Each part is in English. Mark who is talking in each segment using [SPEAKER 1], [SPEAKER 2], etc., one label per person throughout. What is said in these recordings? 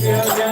[SPEAKER 1] Yeah.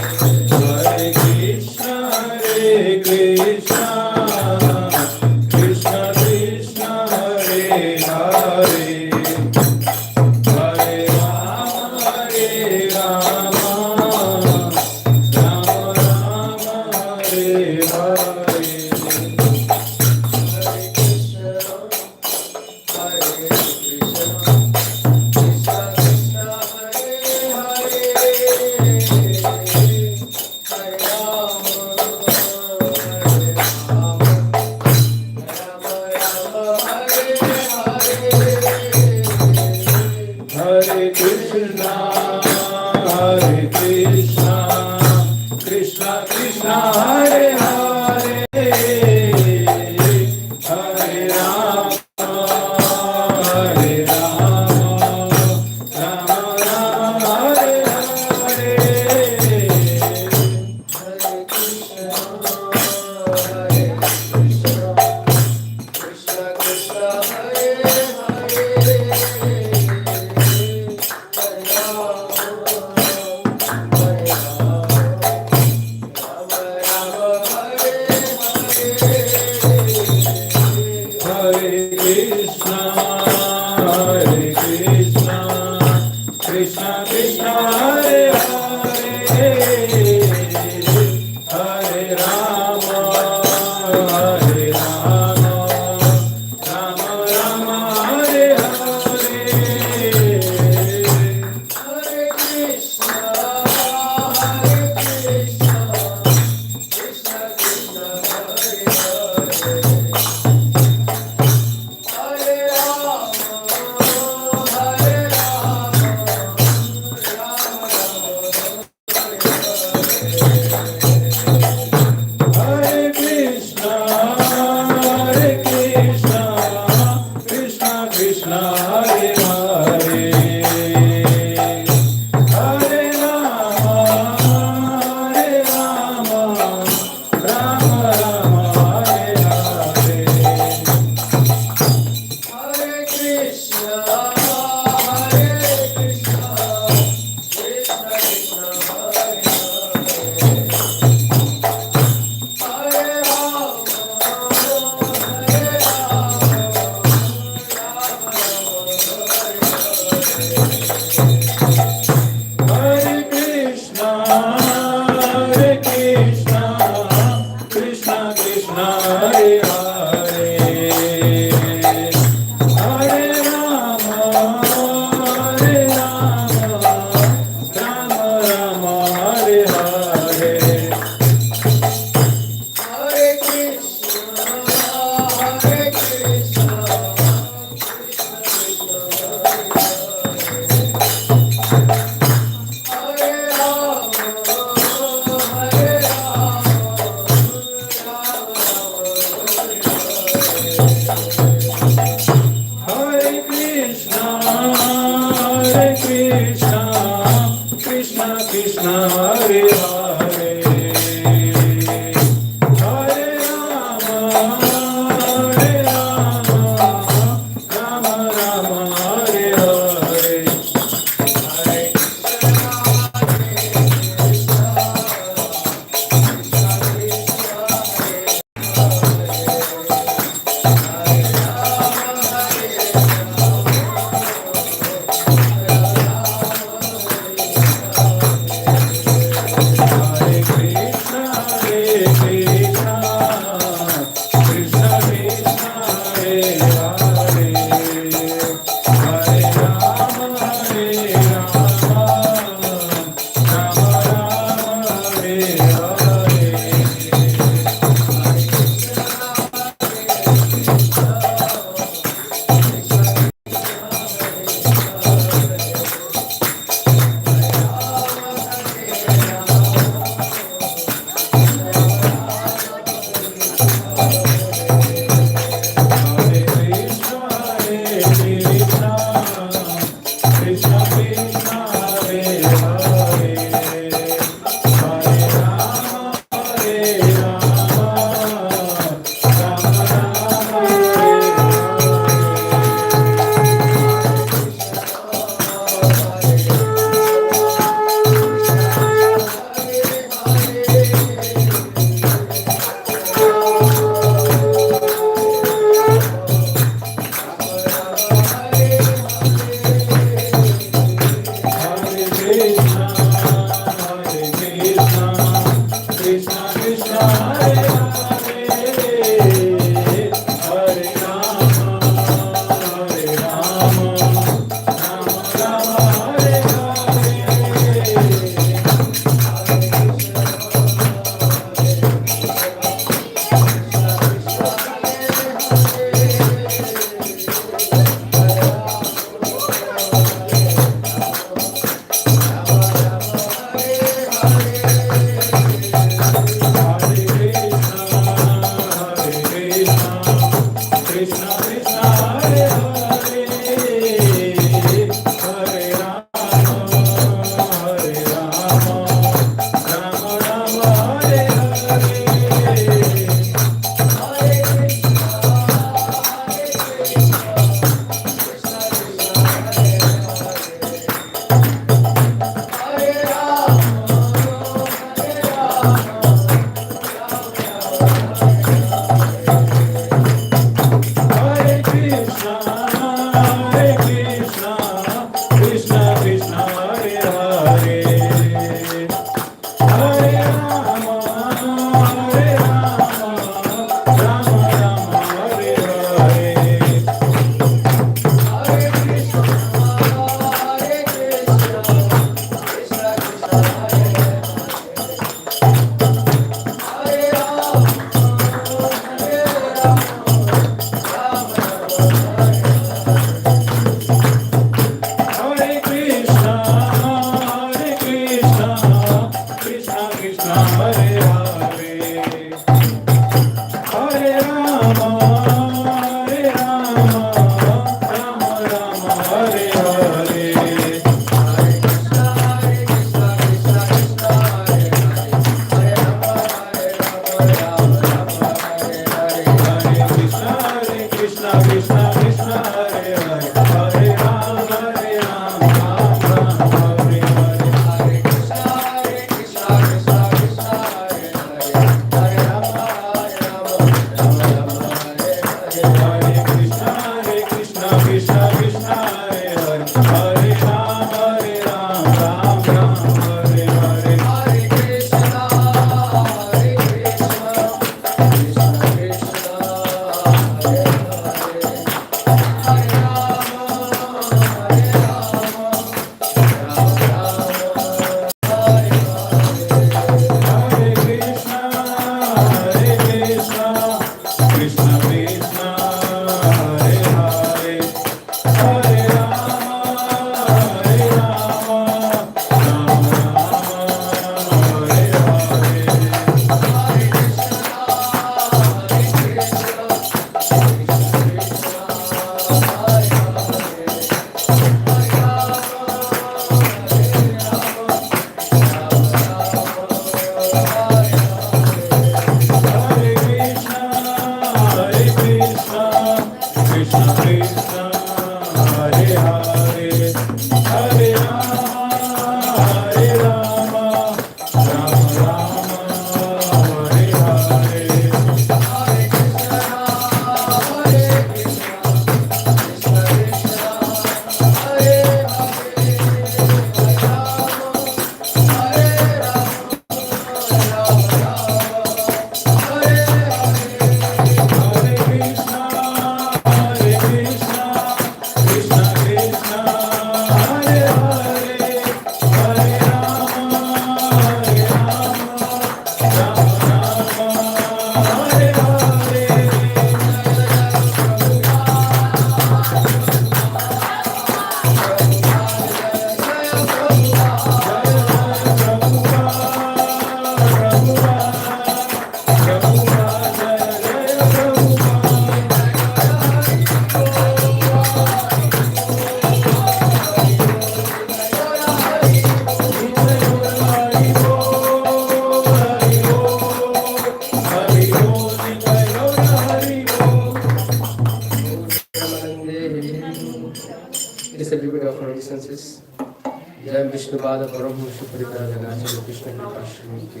[SPEAKER 1] Vishnupad Paramhans परिव्राजकाचार्य Krishna कृपा श्रीमती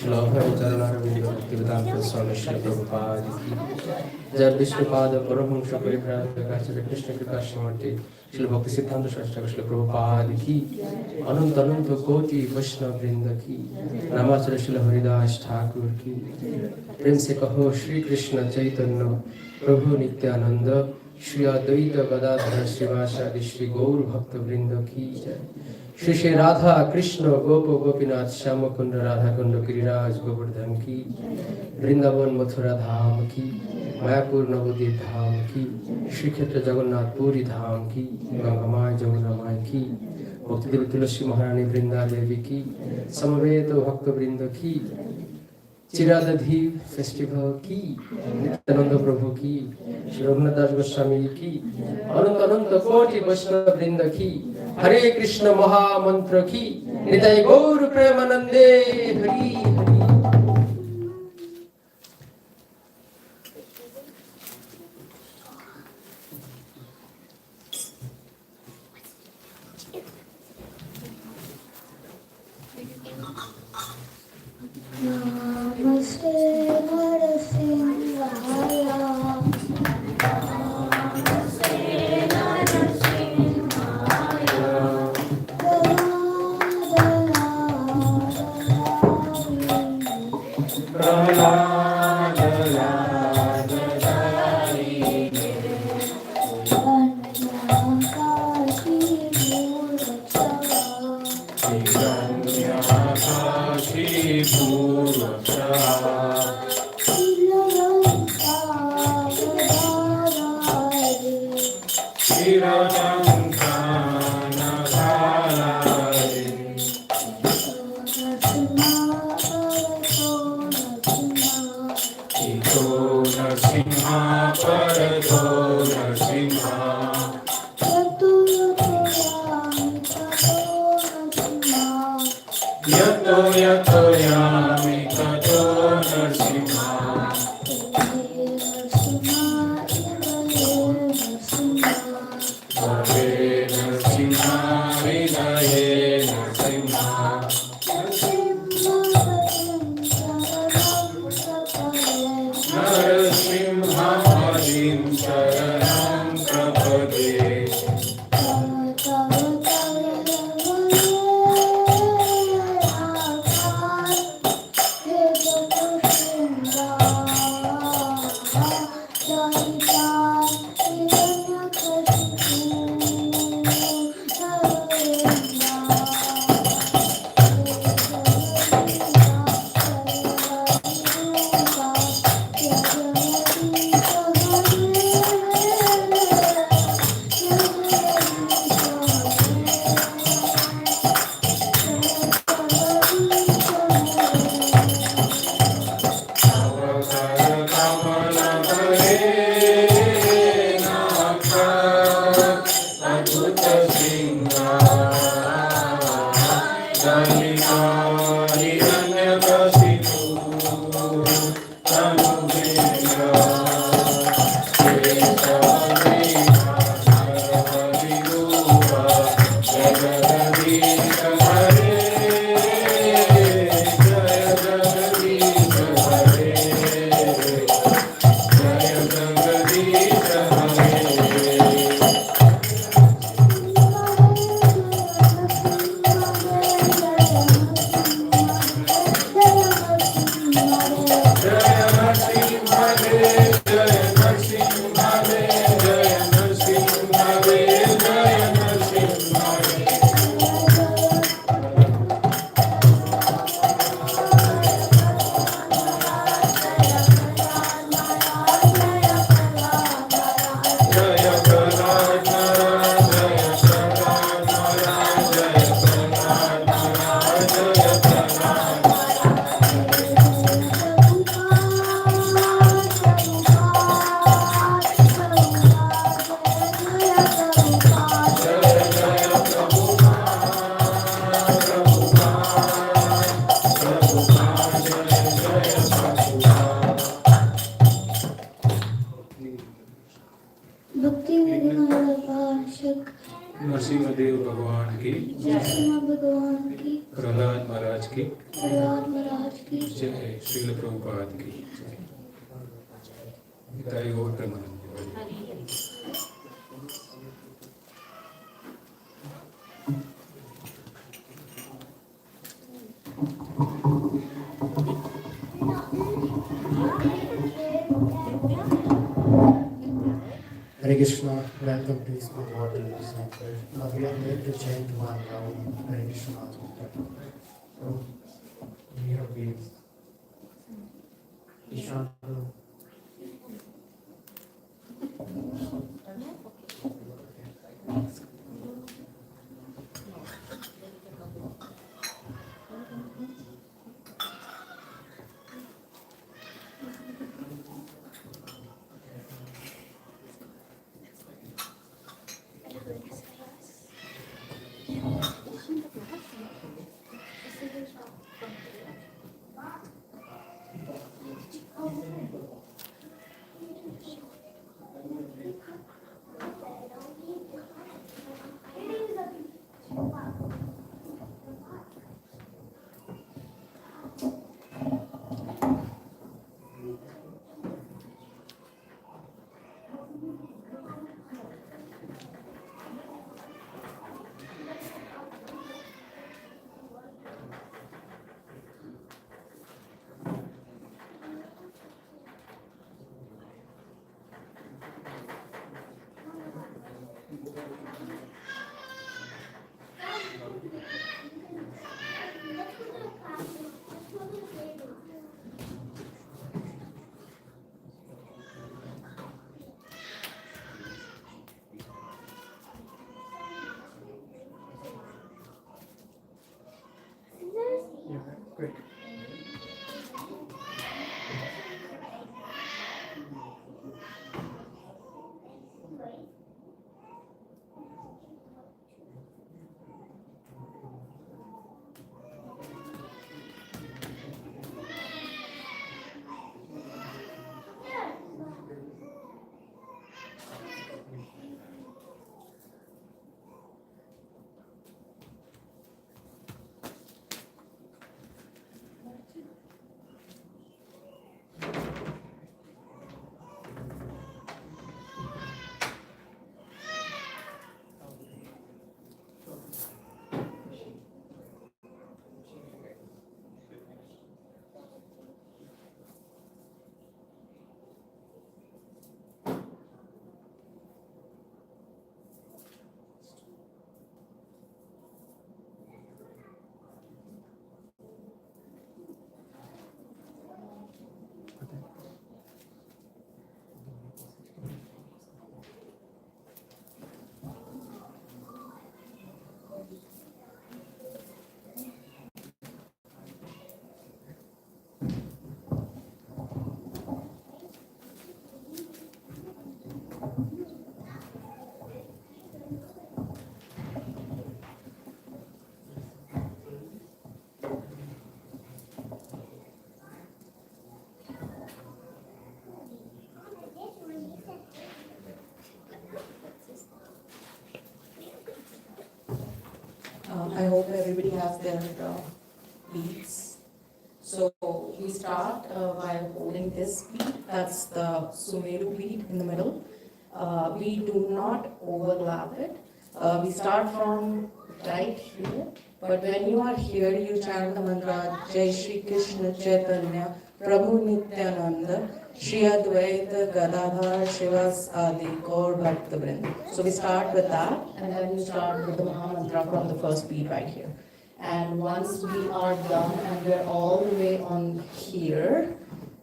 [SPEAKER 1] श्लोभय चरणारविंद भक्तिवेदांत स्वामी श्री प्रभुपाद की जय। विष्णुपाद परमहंस परिव्राजकाचार्य कृष्ण कृपा श्रीमती श्री भक्ति सिद्धांत शास्त्र श्री प्रभुपाद की अनंत अनंत कोटि वैष्णव वृंद की नमाचार्य श्री हरिदास ठाकुर की। प्रेम से कहो श्री कृष्ण चैतन्य प्रभु नित्यानंद श्री अद्वैत गदाधर श्रीवासादि श्री गौर भक्त वृंद की जय। श्री श्री राधा कृष्ण गोप गोपीनाथ श्याम कुंड राधा कुंड गिरिराज गोवर्धन की। वृंदावन मथुरा धाम की, मायापुर नवोदय धाम की, श्री क्षेत्र जगन्नाथ पुरी धाम की, गंगा माँ जमुना माँ की, भक्ति देवी तुलसी महारानी वृंदा देवी की, समवेत भक्त वृंद की, चिड़ा दधी फेस्टिवल की, नित्यानंद प्रभु की, श्री रघुनाथ दास गोस्वामी की, अनंत अनंत कोटि वैष्णव वृंद की, हरे कृष्ण महामंत्र की, निताय गौर प्रेमानंदे हरि हरि।
[SPEAKER 2] नमस्ते नरसिंहाय, नमस्ते नरसिंहाय, प्रह्लाद
[SPEAKER 3] नरसिंह देव भगवान की।
[SPEAKER 1] की
[SPEAKER 2] महाराज की
[SPEAKER 1] जय, श्रील प्रभुपाद की जय। दाई गौर Premanand.
[SPEAKER 3] Hare Krishna, welcome to School Water Center. Now we are going to chant one round. Hare Krishna. So, we have been Krishna. Yeah, great.
[SPEAKER 4] I hope everybody has their beats. So we start by holding this beat, that's the Sumeru beat in the middle. We do not overlap it. We start from right here, but when you are here, you chant the mantra Jai Shri Krishna Chaitanya Prabhu Nityananda Shri Advaita Gadadhar Shivas Adi Gaur Bhakta Vrinda. So we start with that, and then we start with the Maha Mantra from the first beat right here. And once we are done and we're all the way on here,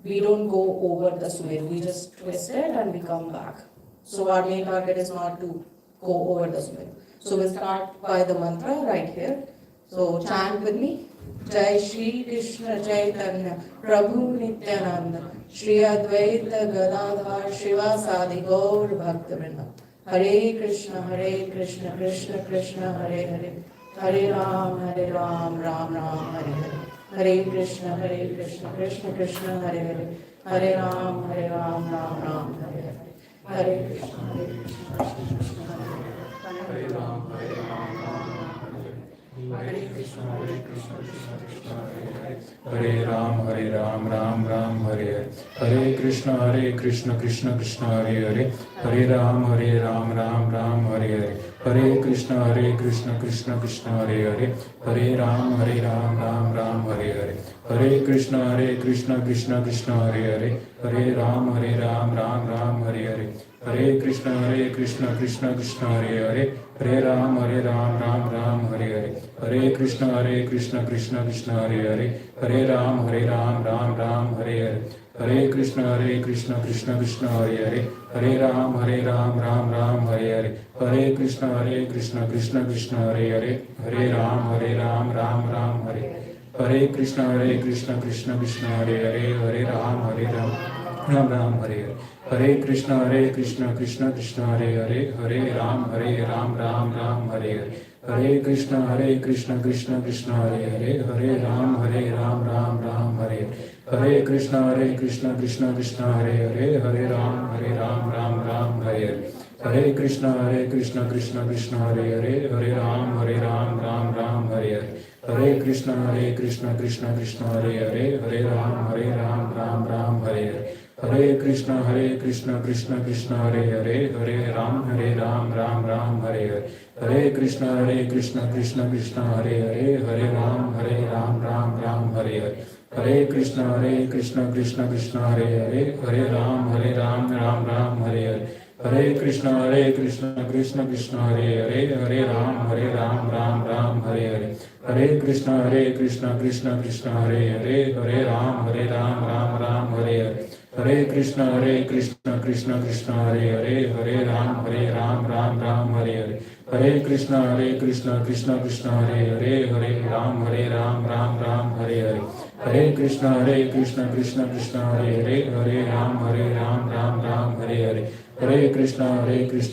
[SPEAKER 4] we don't go over the swing, we just twist it and we come back. So our main target is not to go over the swing. So we'll start by the mantra right here. So chant with me. Jai Shri Krishna Chaitanya Prabhu Nityananda Shri Advaita Gadadhar Shiva Sadi Gaur Bhakta Vrinda. Hare Krishna Krishna Krishna Hare Hare Hare Ram Ram Ram Hare Hare. Hare Krishna Krishna Krishna Hare Hare Hare Ram Ram Ram Hare Hare. Hare Krishna Krishna
[SPEAKER 1] Hare Ram Ram Ram Hare Hare Krishna Krishna Krishna Hare
[SPEAKER 5] Hare Ram Ram Ram Hare Hare. Hare Krishna Krishna Krishna Hare Hare. Hare Ram Ram Ram Hare Hare. Hare Krishna Krishna Krishna Hare Hare. Hare Ram Ram Hare Hare. Hare Krishna Krishna Krishna Hare Hare. Hare Ram Ram Hare Hare. Hare Krishna Krishna Krishna Hare Hare. Hare Ram Ram Hare Hare. Hare Krishna Krishna Krishna Hare Hare. Hare Ram Ram Hare Hare. Hare Krishna Krishna Krishna Hare Hare. Hare Ram Ram Hare Hare. Hare Krishna Krishna Krishna Hare Hare. Hare Ram Ram Hare Hare. Hare Krishna Krishna Krishna Hare Hare. Hare Ram Ram Hare Hare. Hare Krishna Krishna Krishna Hare Hare. Hare Ram Ram Hare Hare. Hare Krishna Krishna Krishna Hare Hare. Hare Ram Ram Hare Hare. Hare Krishna Krishna Krishna Hare Hare. Hare Ram Ram Hare Hare. Hare Krishna Krishna Krishna Hare Hare. Hare Ram Ram Hare Hare. Hare Krishna Krishna Krishna Hare Hare. Hare Ram Hare Hare. Hare Krishna Krishna Krishna Hare Hare. Hare Ram Ram Hare Hare. Hare Krishna Krishna Krishna Hare Hare. Hare Ram Ram Hare Hare. Hare Krishna Krishna Krishna Hare Hare. Hare Ram Ram Hare Hare. Hare Krishna Krishna Krishna Hare Hare. Hare Ram Ram Hare Hare. Hare Krishna Krishna Krishna Hare Hare. Hare Ram Ram Hare Hare. Hare Krishna Krishna Krishna Hare Hare. Hare Ram Ram Hare Hare. Hare Krishna Krishna Krishna Hare Hare. Hare Ram Ram Hare Hare. Hare Krishna Krishna Krishna Hare Hare. Hare Ram Ram Hare Hare. Hare Krishna Krishna Krishna Hare Hare. Hare Ram Hare Hare. Hare Krishna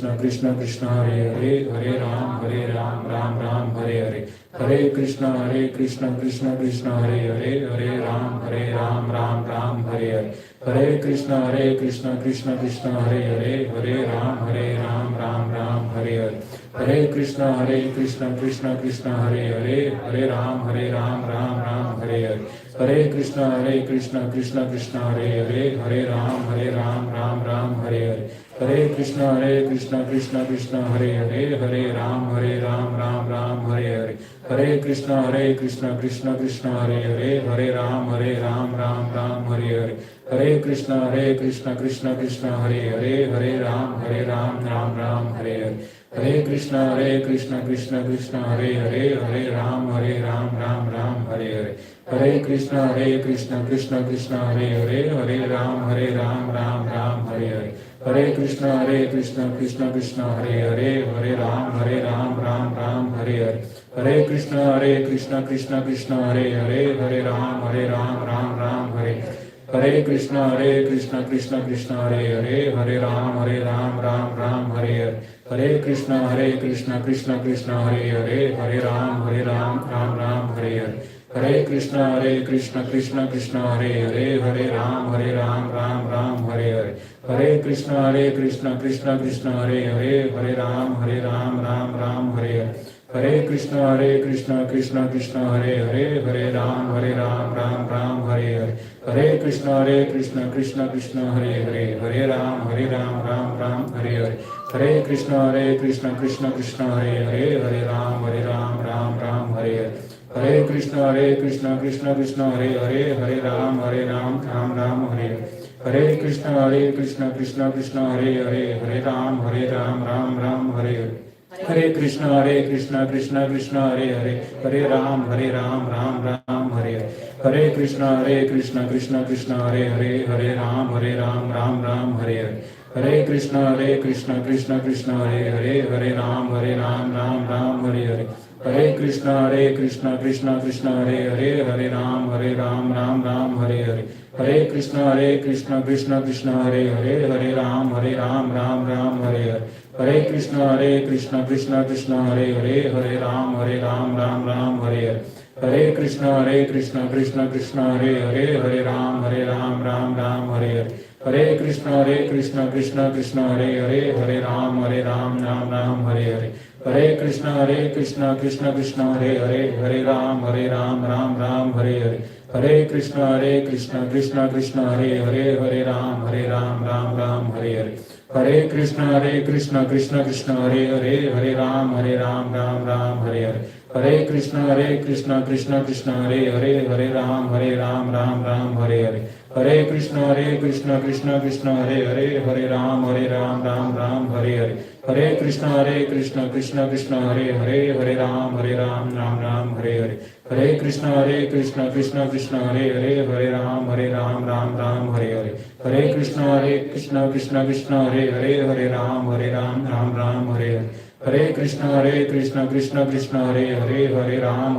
[SPEAKER 5] Krishna Krishna Hare Hare. Hare Ram Hare Hare. Hare Krishna Krishna Krishna Hare Hare. Hare Ram Hare Hare. Hare Krishna Krishna Krishna Hare Hare. Hare Ram Hare Hare. Hare Krishna Krishna Krishna Hare Hare. Hare Ram Hare Hare. Hare Krishna Krishna Krishna Hare Hare. Hare Ram Ram Hare Hare. Hare Krishna Krishna Krishna Hare Hare. Hare Ram Ram Hare Hare. Hare Krishna Krishna Krishna Hare Hare. Hare Ram Ram Hare Hare. Hare Krishna Krishna Krishna Hare Hare. Hare Ram Ram Hare Hare. Hare Krishna Krishna Krishna Hare Hare. Hare Ram Ram Hare Hare. Hare Krishna Krishna Krishna Hare Hare. Hare Ram Ram Hare Hare. Hare Krishna Krishna Krishna Hare Hare. Hare Ram Ram Hare. Hare Krishna Krishna Krishna Hare Hare. Hare Ram Hare Hare. Hare Krishna Krishna Krishna Hare Hare. Hare Ram Hare Hare. Hare Krishna Krishna Krishna Hare Hare. Hare Ram Hare Hare. Hare Krishna Krishna Krishna Hare Hare. Hare Ram Ram Hare Hare. Hare Krishna Krishna Krishna Hare Hare. Hare Ram Hare Hare. Hare Krishna Krishna Krishna Hare Hare. Hare Ram Hare Hare. Hare Krishna Krishna Krishna Hare Hare. Hare Ram Hare Hare. Hare Krishna Krishna Krishna Hare Hare. Hare Ram Ram Hare Hare. Hare Krishna Krishna Krishna Hare Hare. Hare Ram Ram Hare Hare. Hare Krishna Krishna Krishna Hare Hare. Hare Ram Ram Hare Hare. Hare Krishna Krishna Krishna Hare Hare. Hare Ram Ram Hare Hare. Hare Krishna Krishna Krishna Hare Hare. Hare Ram Ram Hare Hare. Hare Krishna Krishna Krishna Hare Hare. Hare Ram Ram Hare Hare. Hare Krishna Krishna Krishna Hare Hare. Hare Ram Ram Hare Hare. Hare Krishna Krishna Krishna Hare Hare. Hare Ram Ram Hare Hare. Hare Krishna Krishna Krishna Hare Hare. Hare Ram Ram Hare Hare. Hare Krishna Krishna Krishna Hare Hare. Hare Ram Ram Hare Hare. Hare Krishna Krishna Krishna Hare Hare, Hare Ram Ram Ram Hare Hare. Hare Krishna Krishna Krishna Hare Hare, Hare Ram Ram Ram Hare Hare. Hare Krishna Krishna Krishna Hare Hare, Hare Ram Ram Ram Hare Hare. Hare Krishna Krishna Hare Hare, Hare Ram Ram Ram Hare Hare. Hare Krishna Krishna Krishna Hare Hare, Hare Ram Ram Ram Hare Hare. Hare Krishna Krishna Hare Hare, Hare Ram Ram Hare Hare. Hare Krishna Krishna Hare Hare, Hare Ram Ram Hare Hare. Hare Krishna Krishna Hare Hare, Hare Ram Ram Hare Hare. Hare Krishna Krishna Hare Hare, Hare Ram Ram Hare Hare. Hare Krishna Krishna Hare Hare, Hare Ram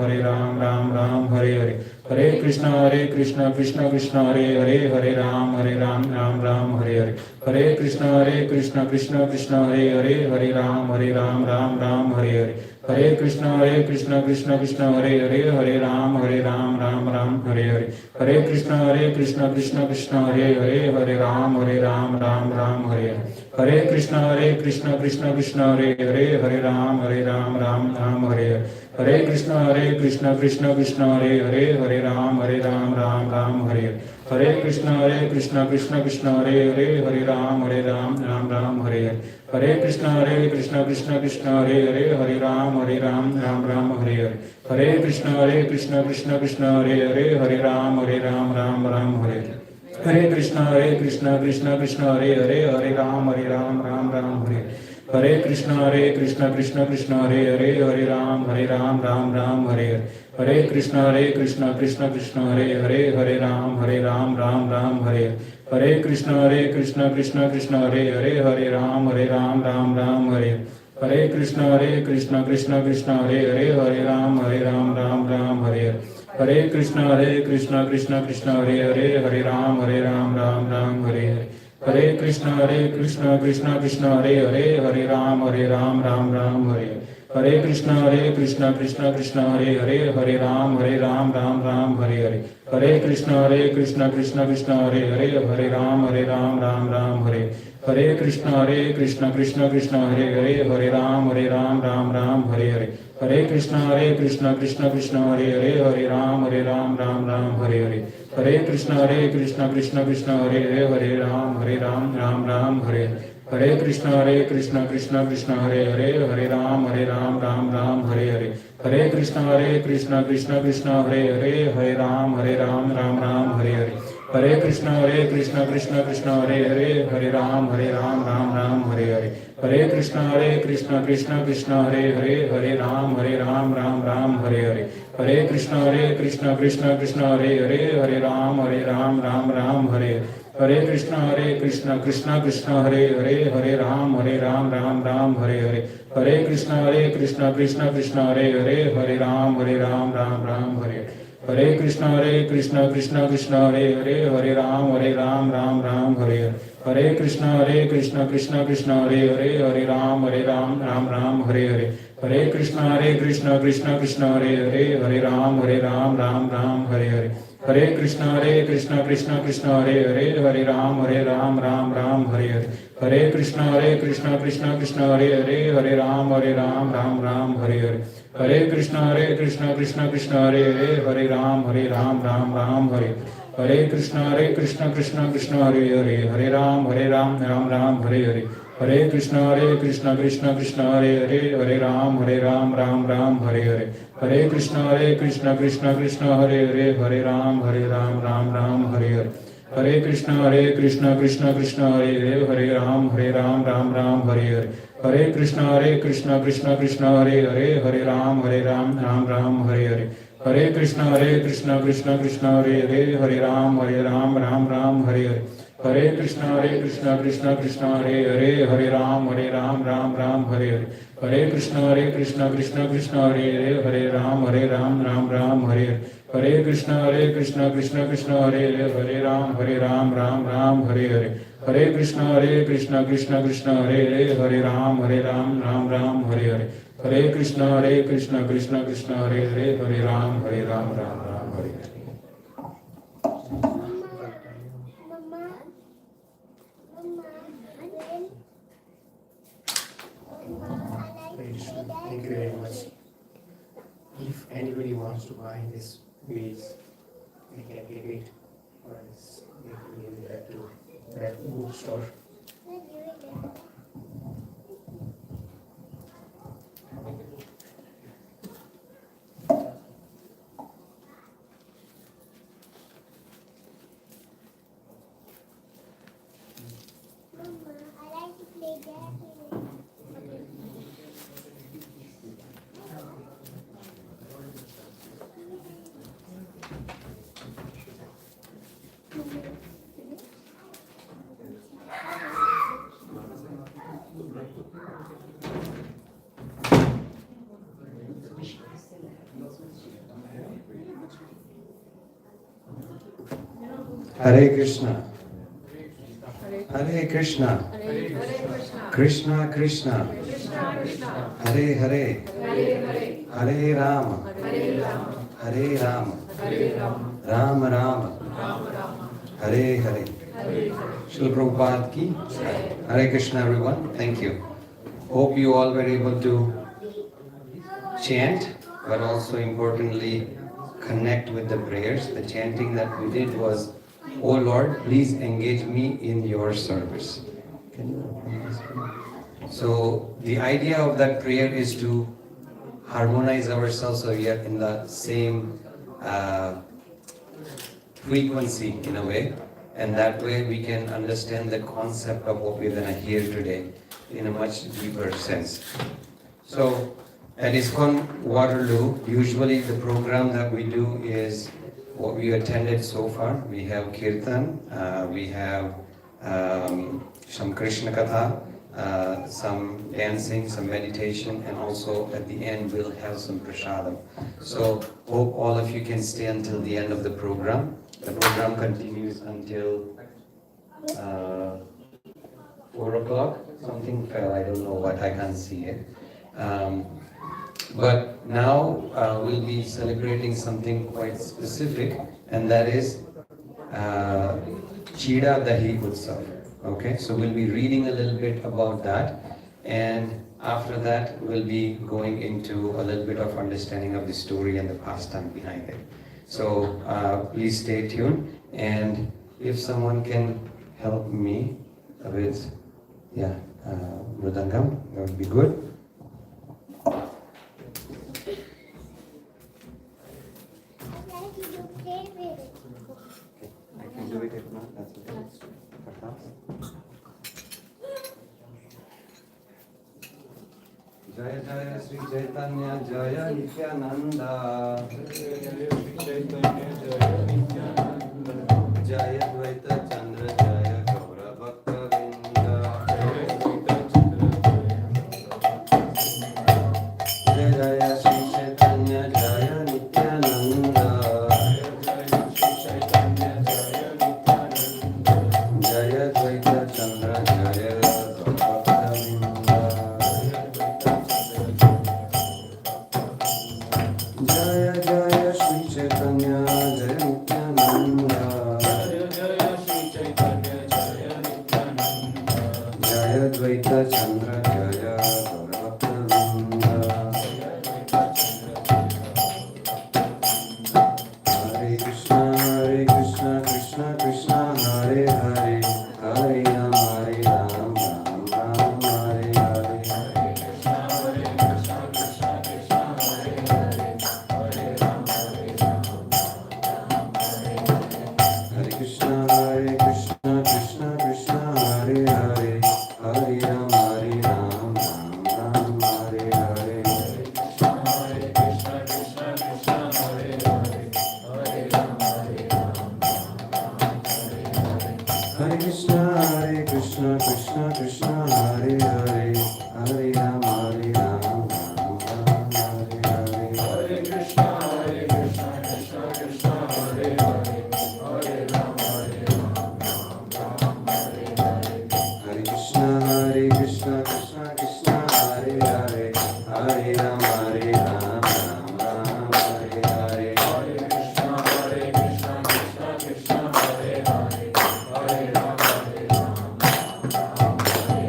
[SPEAKER 5] Ram Hare Hare. Hare Krishna Krishna Hare Hare, Hare Ram Ram Hare Hare. Hare Krishna Krishna Hare Hare, Hare Ram Ram Hare Hare. Hare Krishna Krishna Hare Hare, Hare Ram Ram Hare Hare. Hare Krishna Krishna Hare Hare, Hare Ram Ram Hare Hare. Hare Krishna Krishna Hare Hare, Hare Ram Ram Hare Hare. Hare Krishna Krishna Hare Hare, Hare Ram Ram Hare Hare. Hare Krishna Krishna Hare Hare, Hare Ram Ram Hare Hare. Hare Krishna Krishna Hare Hare, Hare Ram Ram Hare Hare. Hare Krishna Krishna Hare Hare, Hare Ram Ram Hare Hare. Hare Krishna Krishna Hare Hare, Hare Ram Ram Hare Hare. Hare Krishna Krishna Hare Hare, Hare Ram Ram Hare Hare. Hare Krishna Krishna Hare Hare, Hare Ram Ram Hare Hare. Hare Krishna Krishna Hare Hare, Hare Ram Ram Hare Hare. Hare Krishna Krishna Hare Hare, Hare Ram Ram Hare Hare. Hare Krishna Krishna Hare Hare, Hare Ram Ram Hare Hare. Hare Krishna Krishna Hare Hare, Hare Ram Ram Hare Hare. Hare Krishna Krishna Hare Hare, Hare Ram Ram Hare. Hare Krishna Krishna Hare Hare, Hare Ram Ram Hare Hare. Hare Krishna Krishna Hare Hare, Hare Ram Ram Hare Hare. Hare Krishna Krishna Hare Hare, Hare Ram Hare Hare. Hare Krishna Krishna Hare Hare, Hare Ram Ram Hare Hare. Hare Krishna Krishna Hare Hare, Hare Ram Ram Hare Hare. Hare Krishna Krishna Hare Hare, Hare Ram Ram Hare Hare. Hare Krishna Krishna Hare Hare, Hare Ram Ram Hare Hare. Hare Krishna Krishna Hare Hare, Hare Ram Ram Hare Hare. Hare Krishna Krishna Hare Hare, Hare Ram Ram Hare Hare. Hare Krishna Krishna Hare Hare, Hare Ram Ram Hare Hare. Hare Krishna Krishna Hare Hare, Hare Ram Ram Hare Hare. Hare Krishna Krishna Hare Hare, Hare Ram Ram Hare Hare. Hare Krishna Krishna Hare Hare, Hare Ram Ram Hare Hare. Hare Krishna Krishna Hare Hare, Hare Ram Ram Hare Hare. Hare Krishna Krishna Hare Hare, Hare Ram Ram Hare Hare. Hare Krishna Krishna Hare Hare, Hare Ram Ram Hare. Hare Krishna Krishna Hare Hare, Hare Ram Ram Hare Hare. Hare Krishna Krishna Hare Hare, Hare Ram Ram Hare Hare. Hare Krishna Krishna Hare Hare, Hare Ram Ram Hare Hare. Hare Krishna Krishna Hare Hare, Hare Ram Ram Hare Hare. Hare Krishna Krishna Hare Hare, Hare Ram Ram Hare Hare. Hare Krishna Krishna Hare Hare, Hare Ram Ram Hare Hare. Hare Krishna Krishna Hare Hare, Hare Ram Ram Hare Hare. Hare Krishna Krishna Hare Hare, Hare Ram Ram Hare Hare. Hare Krishna Krishna Hare Hare, Hare Ram Ram Hare Hare. Hare Krishna Krishna Hare Hare, Hare Ram Ram Hare Hare. Hare Krishna Krishna Hare Hare, Hare Ram Ram Hare Hare.
[SPEAKER 3] Krishna. Thank you very much. If anybody wants to buy this beads, they can get it, or else they can give it back to that bookstore.
[SPEAKER 2] I like to play Dahi.
[SPEAKER 1] Hare Krishna. Hare Krishna. Krishna Krishna. Hare Hare. Hare Rama. Hare Rama. Rama Rama. Hare Hare. Srila Prabhupada ki. Hare Krishna everyone. Thank you. Hope you all were able to chant, but also importantly connect with the prayers. The chanting that we did was, "Oh Lord, please engage me in your service." So the idea of that prayer is to harmonize ourselves so we are in the same frequency in a way, and that way we can understand the concept of what we're going to hear today in a much deeper sense. So at ISKCON Waterloo, usually the program that we do is what we attended so far. We have Kirtan, we have some Krishna Katha, some dancing, some meditation, and also at the end we'll have some prasadam. So hope all of you can stay until the end of the program. The program continues until 4 o'clock. Something fell, I don't know what, I can't see it. But now we'll be celebrating something quite specific, and that is Chida Dahi Utsav. Okay, so we'll be reading a little bit about that, and after that we'll be going into a little bit of understanding of the story and the pastime behind it. So please stay tuned, and if someone can help me with, Mridangam, that would be good. I can do it if not, that's okay. Jaya Jaya Sri Chaitanya Jaya Nityananda. Jaya Dvaita Chandra Jaya Gaura Bhakta Vrinda. Jaya Jaya Sri Chaitanya Jaya Nityananda. Jaya Dvaita Chandra Jaya Gaura Bhakta Vrinda. Jaya Jaya Sri Chaitanya Jaya Nityananda. Jaya Dvaita Chandra Jaya Gaura Bhakta Vrinda. Hare Krishna Krishna Krishna Hare Hare, Hare Ram Ram Ram Hare Hare. Hare Krishna Krishna Krishna Hare Hare, Hare Ram Ram Ram Hare Hare. Hare Krishna Krishna Hare Hare, Hare Ram Ram Ram Hare Hare. Hare Krishna Krishna Hare Hare, Hare Ram Hare Krishna Krishna Hare Hare, Hare Ram Ram Hare Hare. Hare Krishna Krishna Hare Hare, Hare Ram Ram Hare Hare.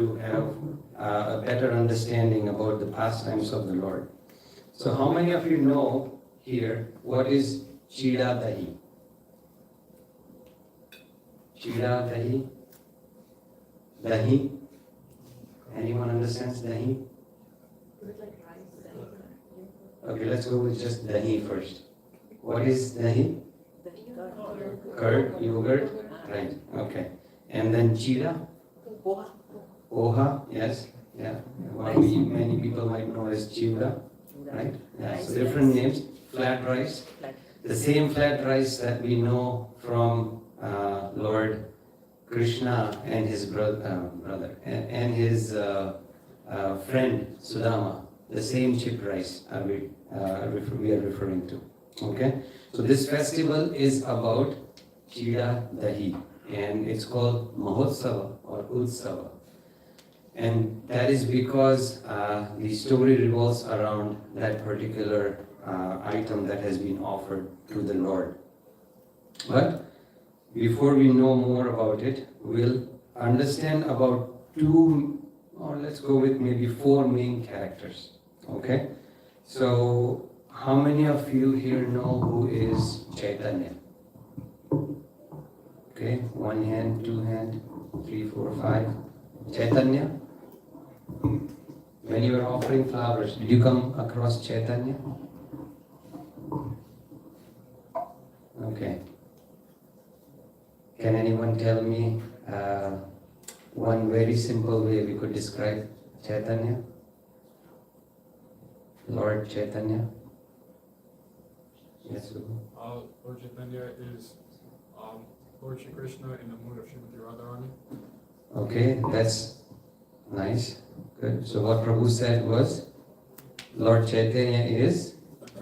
[SPEAKER 6] to have a better understanding about the pastimes of the Lord. So how many of you know here what is Chida Dahi? Chida Dahi? Dahi? Anyone understands Dahi? Okay, let's go with just Dahi first. What is Dahi? Curd, yogurt, right, okay. And then Chida? Poha, yes, yeah. What many people might know as Chida, right? Yeah, so different names. Flat rice. The same flat rice that we know from Lord Krishna and his brother and his friend Sudama. The same chip rice we are referring to. Okay, so this festival is about Chida Dahi, and it's called Mahotsava or Utsava. And that is because the story revolves around that particular item that has been offered to the Lord. But before we know more about it, we'll understand about two, or let's go with maybe four main characters. Okay? So, how many of you here know who is Chaitanya? Okay, one hand, two hand, 3, 4, 5. Chaitanya? When you were offering flowers, did you come across Chaitanya? Okay. Can anyone tell me one very simple way we could describe Chaitanya? Lord Chaitanya? Yes, Subhu.
[SPEAKER 5] Lord Chaitanya is Lord Shri Krishna in the mood of Srimati Radharani.
[SPEAKER 6] Okay, that's nice. Good. So what Prabhu said was, Lord Chaitanya is,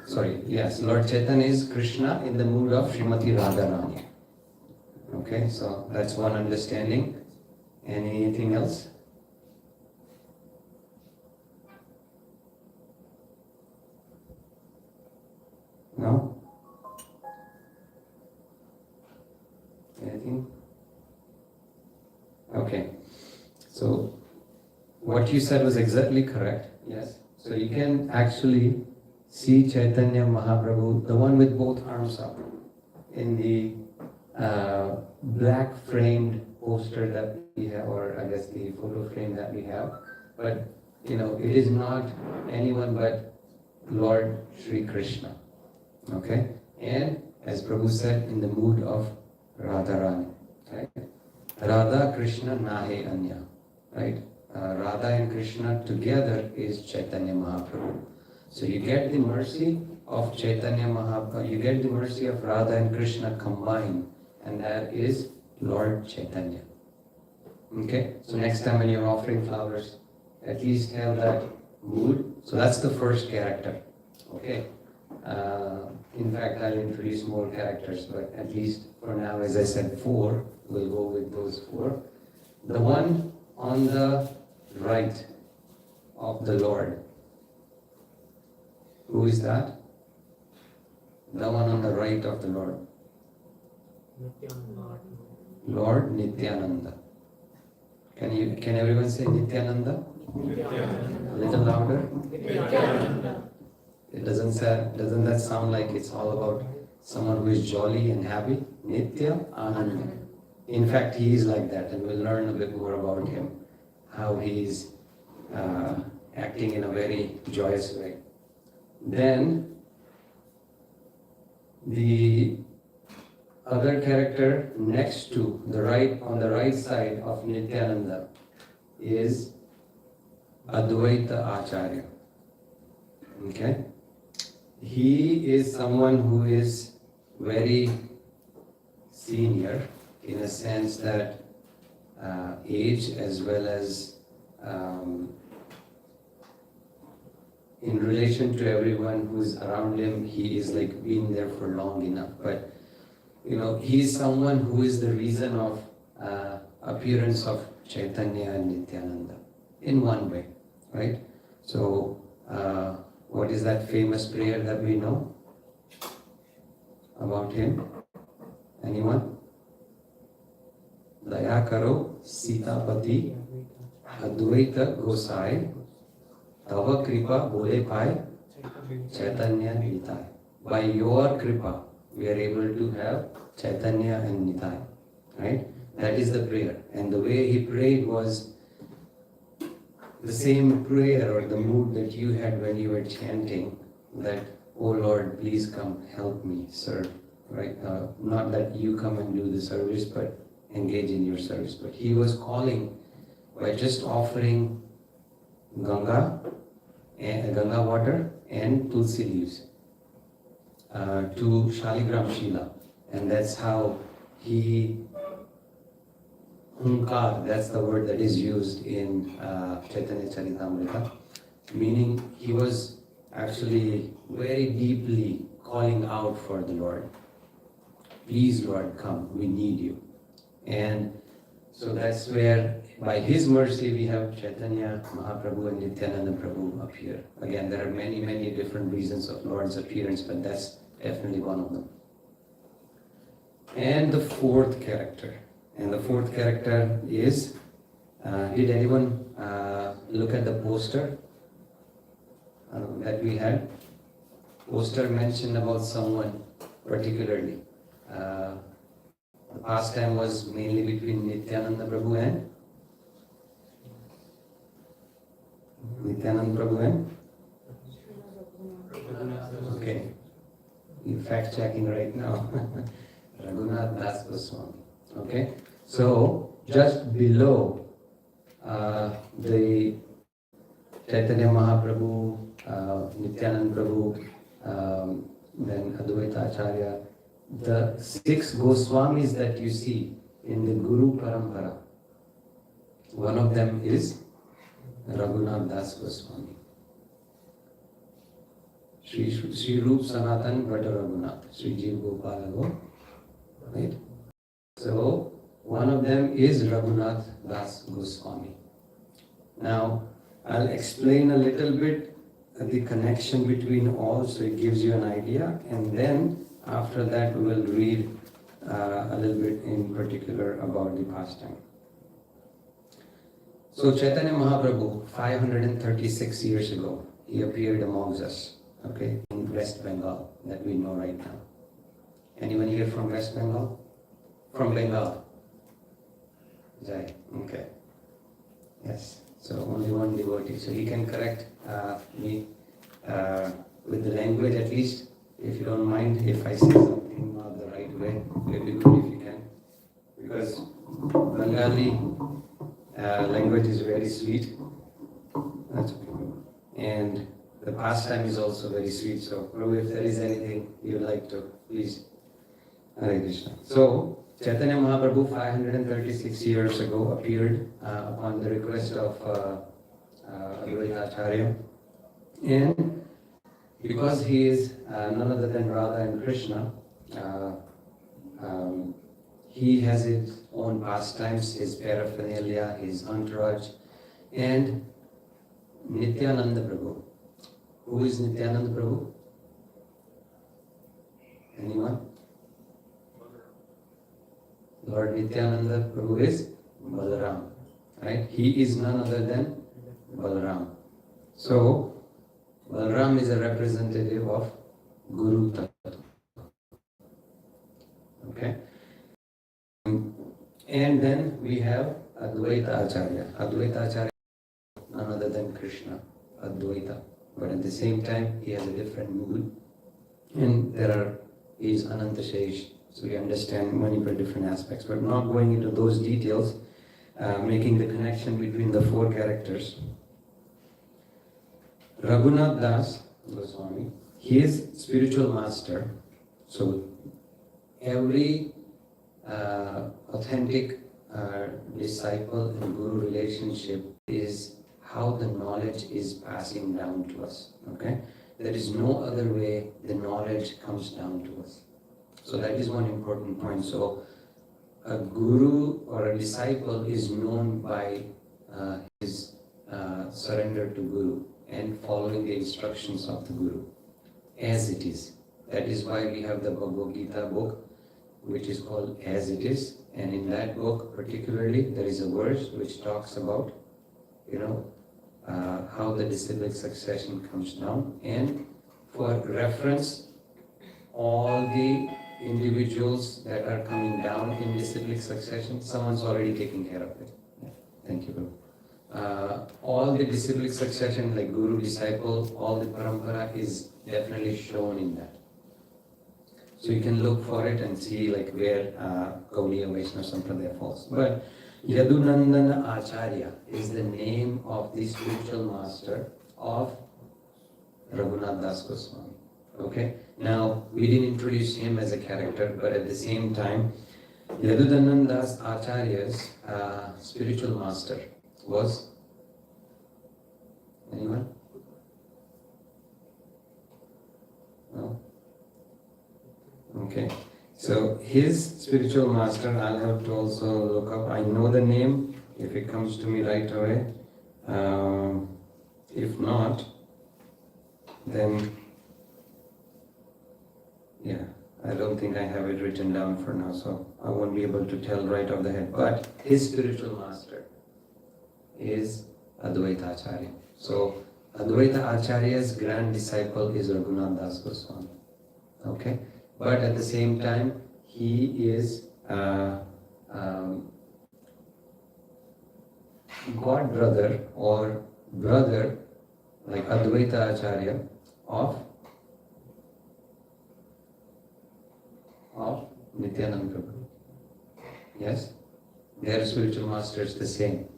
[SPEAKER 6] Lord Chaitanya is Krishna in the mood of Srimati Radharani. Okay, so that's one understanding. Anything else? No? Anything? Okay. So what you said was exactly correct. Yes. So you can actually see Chaitanya Mahaprabhu, the one with both arms up, in the black framed poster that we have, or I guess the photo frame that we have. But it is not anyone but Lord Sri Krishna. Okay? And as Prabhu said, in the mood of Radharani. Right? Radha Krishna Nahe Anya. Right? Radha and Krishna together is Chaitanya Mahaprabhu. So you get the mercy of Chaitanya Mahaprabhu, you get the mercy of Radha and Krishna combined, and that is Lord Chaitanya. Okay? So next time when you're offering flowers, at least have that mood. So that's the first character. Okay? In fact, I'll introduce more characters, but at least for now, as I said, 4, we'll go with those 4. The one on the right of the Lord. Who is that? The one on the right of the Lord. Lord Nityananda. Can everyone say Nityananda? A little louder. It doesn't that sound like it's all about someone who is jolly and happy? Nitya Ananda. In fact, he is like that, and we'll learn a bit more about him, how he is acting in a very joyous way. Then the other character next to on the right side of Nityananda is Advaita Acharya. Okay? He is someone who is very senior in a sense that age as well as in relation to everyone who's around him, he is like been there for long enough. But he's someone who is the reason of appearance of Chaitanya and Nityananda in one way, right? So what is that famous prayer that we know about him? Anyone? Daya karo Sitapati Advaita Gosai, Tava Kripa Bole Pai, Chaitanya Nitai. By your Kripa, we are able to have Chaitanya and Nitai. Right? That is the prayer. And the way he prayed was the same prayer or the mood that you had when you were chanting that, oh Lord, please come help me serve. Right? Not that you come and do the service, but engage in your service. But he was calling by just offering Ganga water and tulsi leaves to Shaligram Shila. And that's how he Hunkar, that's the word that is used in Chaitanya Charitamrita, meaning he was actually very deeply calling out for the Lord. Please, Lord, come, we need you. And so that's where, by his mercy, we have Chaitanya Mahaprabhu and Nityananda Prabhu appear. Again, there are many, many different reasons of Lord's appearance, but that's definitely one of them. And the fourth character. And the fourth character is, did anyone look at the poster that we had? Poster mentioned about someone particularly. The pastime was mainly between Nityananda Prabhu and okay, you're fact checking right now. Raghunath Das Goswami. Okay, so just below the Chaitanya Mahaprabhu, Nityananda Prabhu, then Advaita Acharya, the 6 Goswamis that you see in the Guru Parampara, one of them is Raghunath Das Goswami. Sri Rup Sanatan Bhatta Raghunath, Sri Jeev Gopalago, right? So, one of them is Raghunath Das Goswami. Now, I'll explain a little bit the connection between all, so it gives you an idea, and then after that we will read a little bit in particular about the pastime. So, Chaitanya Mahaprabhu, 536 years ago, he appeared amongst us, okay, in West Bengal, that we know right now. Anyone here from West Bengal? From Bengal? Jai, okay. Yes, so only one devotee. So he can correct me with the language at least, if you don't mind, if I say something not the right way. It will be good if you can. Because Bengali language is very sweet. That's okay. And the pastime is also very sweet. So Prabhu, if there is anything you would like to, please. Hare Krishna. So, Chaitanya Mahaprabhu 536 years ago appeared upon the request of Advaita Acharya, and because he is none other than Radha and Krishna, he has his own pastimes, his paraphernalia, his entourage, and Nityananda Prabhu. Who is Nityananda Prabhu? Anyone? Lord Nityananda Prabhu is Balaram, right? He is none other than Balaram. So, Balaram is a representative of Guru Tattva. Okay? And then we have Advaita Acharya. Advaita Acharya is none other than Krishna, Advaita. But at the same time, he has a different mood. And he is Anantashesh. So we understand multiple different aspects, but not going into those details, making the connection between the 4 characters. Raghunath Das Goswami, he is spiritual master. So every authentic disciple and guru relationship is how the knowledge is passing down to us. Okay, there is no other way the knowledge comes down to us. So that is one important point. So a guru or a disciple is known by his surrender to Guru and following the instructions of the Guru as it is. That is why we have the Bhagavad Gita book, which is called As It Is. And in that book particularly, there is a verse which talks about how the disciplic succession comes down. And for reference, all the individuals that are coming down in disciplic succession, someone's already taking care of it. Yeah. Thank you, Guru. All the disciplic succession, like Guru, disciple, all the parampara is definitely shown in that. So you can look for it and see like where Gaudiya Vaishnava Sampradaya falls. But Yadunandana Acharya is the name of the spiritual master of Raghunath Das Goswami. Okay? Now, we didn't introduce him as a character, but at the same time, Yadunandan Das Acharya's spiritual master was anyone? No? Okay. So his spiritual master, I'll have to also look up. I know the name if it comes to me right away. If not, then yeah, I don't think I have it written down for now, so I won't be able to tell right off the head. But his spiritual master is Advaita Acharya. So Advaita Acharya's grand disciple is Raghunath Das Goswami. Okay? But at the same time, he is god brother or brother, like Advaita Acharya, of Nityananda Prabhu. Yes? Their spiritual master is the same.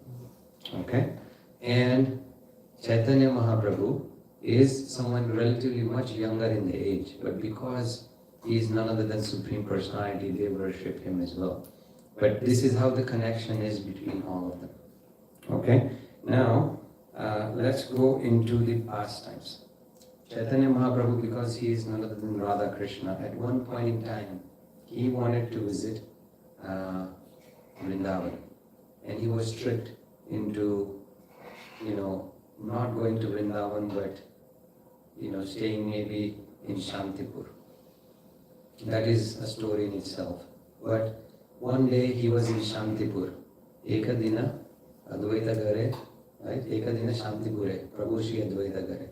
[SPEAKER 6] Okay? And Chaitanya Mahaprabhu is someone relatively much younger in the age, but because he is none other than Supreme Personality, they worship him as well. But this is how the connection is between all of them. Okay? Now, let's go into the pastimes. Chaitanya Mahaprabhu, because he is none other than Radha Krishna, at one point in time, he wanted to visit Vrindavan. And he was tricked into, not going to Vrindavan, but, staying maybe in Shantipur. That is a story in itself. But one day he was in Shantipur. Ekadina Advaita Gare, right? Ekadina Shantipure, Prabhu Shri Advaita Gare.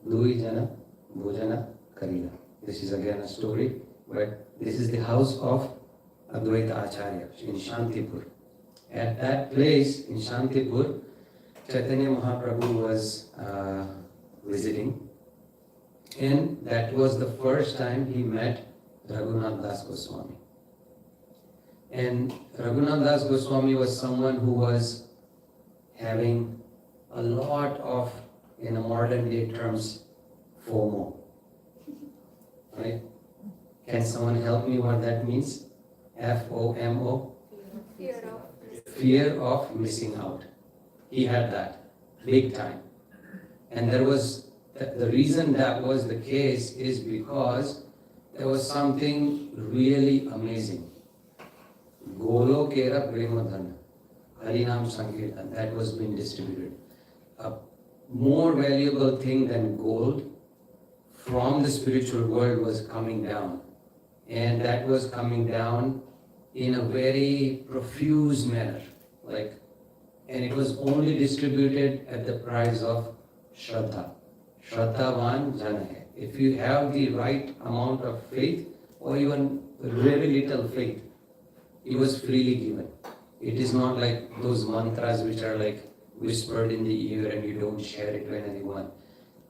[SPEAKER 6] Dui Jana Bhojana Karila. This is again a story, but this is the house of Advaita Acharya in Shantipur. At that place in Shantipur, Chaitanya Mahaprabhu was visiting, and that was the first time he met Raghunath Das Goswami. And Raghunath Das Goswami was someone who was having a lot of, in a modern day terms, FOMO. Right? Can someone help me what that means? FOMO? Fear of missing out. He had that big time. And there was, the reason that was the case is because there was something really amazing. Golo Kera Premadhan, Harinam Sankirtan, that was being distributed. A more valuable thing than gold from the spiritual world was coming down. And that was coming down in a very profuse manner. And it was only distributed at the price of Shraddha. Shraddhavan Jana hai. If you have the right amount of faith, or even very little faith, it was freely given. It is not like those mantras which are like whispered in the ear and you don't share it with anyone.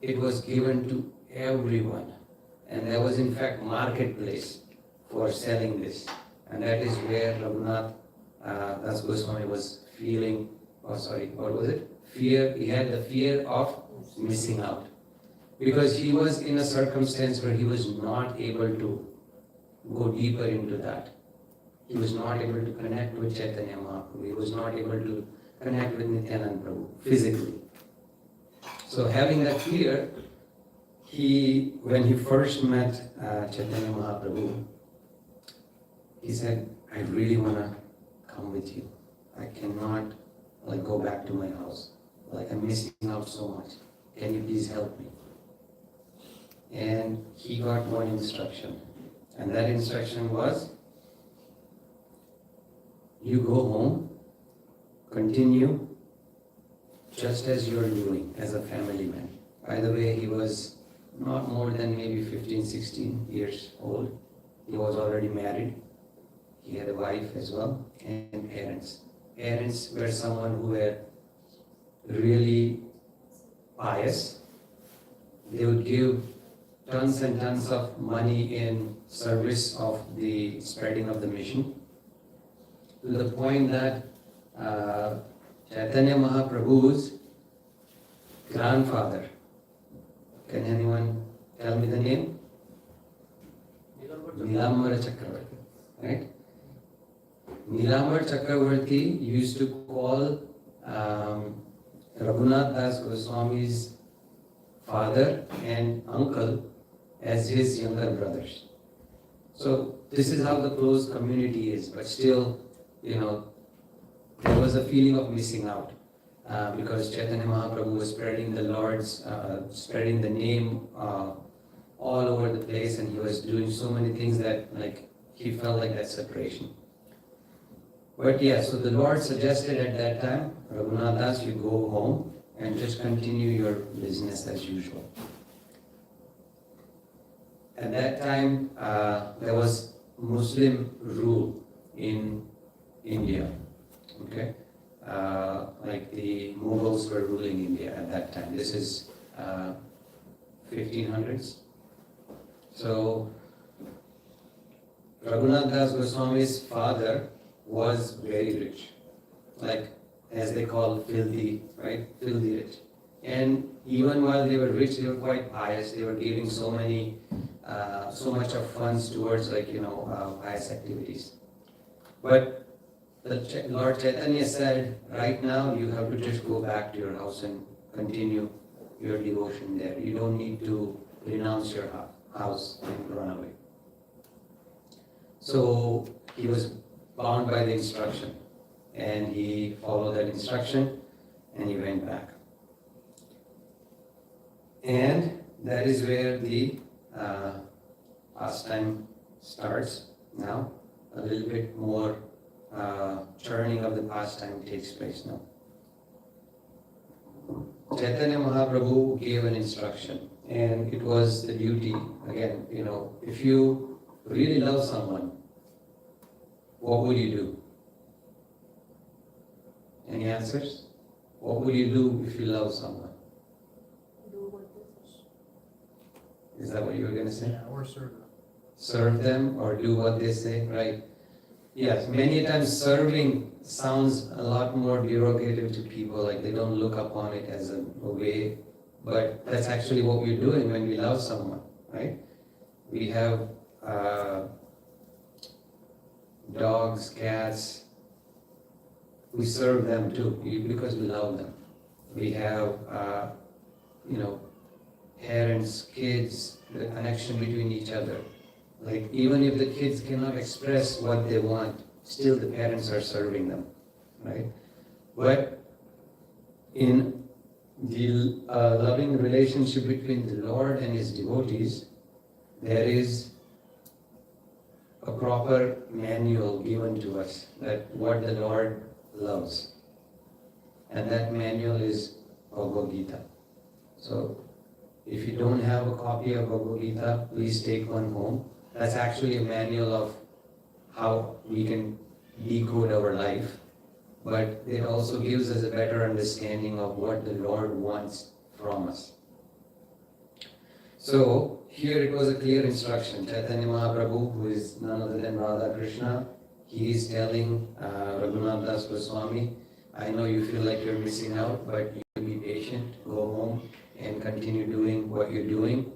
[SPEAKER 6] It was given to everyone. And there was in fact marketplace for selling this. And that is where Raghunath Das Goswami was feeling, what was it? Fear. He had the fear of missing out. Because he was in a circumstance where he was not able to go deeper into that. He was not able to connect with Chaitanya Mahaprabhu. He was not able to connect with Nityananda Prabhu physically. So having that fear, when he first met Chaitanya Mahaprabhu, he said, I really want to come with you. I cannot go back to my house. I'm missing out so much. Can you please help me? And he got one instruction. And that instruction was, you go home, continue just as you're doing as a family man. By the way, he was not more than maybe 15, 16 years old. He was already married. He had a wife as well and parents. Parents were someone who were really pious. They would give tons and tons of money in service of the spreading of the mission, to the point that Chaitanya Mahaprabhu's grandfather, can anyone tell me the name? Nilambar Chakravarti, right? Nilambar Chakravarti used to call Raghunath Das Goswami's father and uncle as his younger brothers. So this is how the close community is, but still, there was a feeling of missing out because Chaitanya Mahaprabhu was spreading the Lord's, spreading the name all over the place, and he was doing so many things that he felt like that separation. But yeah, so the Lord suggested at that time, Raghunath Das, you go home and just continue your business as usual. At that time, there was Muslim rule in India. Okay, like the Mughals were ruling India at that time. This is 1500s. So Raghunath Das Goswami's father was very rich, like as they call filthy, right? Filthy rich. And even while they were rich, they were quite pious. They were giving so much of funds towards pious activities. But the Lord Chaitanya said, right now you have to just go back to your house and continue your devotion there. You don't need to renounce your house and run away. So he was bound by the instruction, and he followed that instruction and he went back. And that is where the pastime starts now. A little bit more churning of the pastime takes place now. Chaitanya Mahaprabhu gave an instruction, and it was the duty, again, if you really love someone, what would you do? Any answers? What would you do if you love someone? Is that what you were going to say?
[SPEAKER 3] Yeah, or serve them.
[SPEAKER 6] Serve them or do what they say, right? Yes, many times serving sounds a lot more derogative to people, like they don't look upon it as a way, but that's actually what we're doing when we love someone, right? We have dogs, cats, we serve them too because we love them. We have, parents, kids, the connection between each other. Like even if the kids cannot express what they want, still the parents are serving them, right? But in the loving relationship between the Lord and His devotees, there is a proper manual given to us that what the Lord loves. And that manual is Bhagavad Gita. So if you don't have a copy of Bhagavad Gita, please take one home. That's actually a manual of how we can decode our life, but it also gives us a better understanding of what the Lord wants from us. So here it was a clear instruction. Chaitanya Mahaprabhu, who is none other than Radha Krishna, he is telling Raghunath Das Goswami, I know you feel like you're missing out, but you be patient, go home and continue doing what you're doing.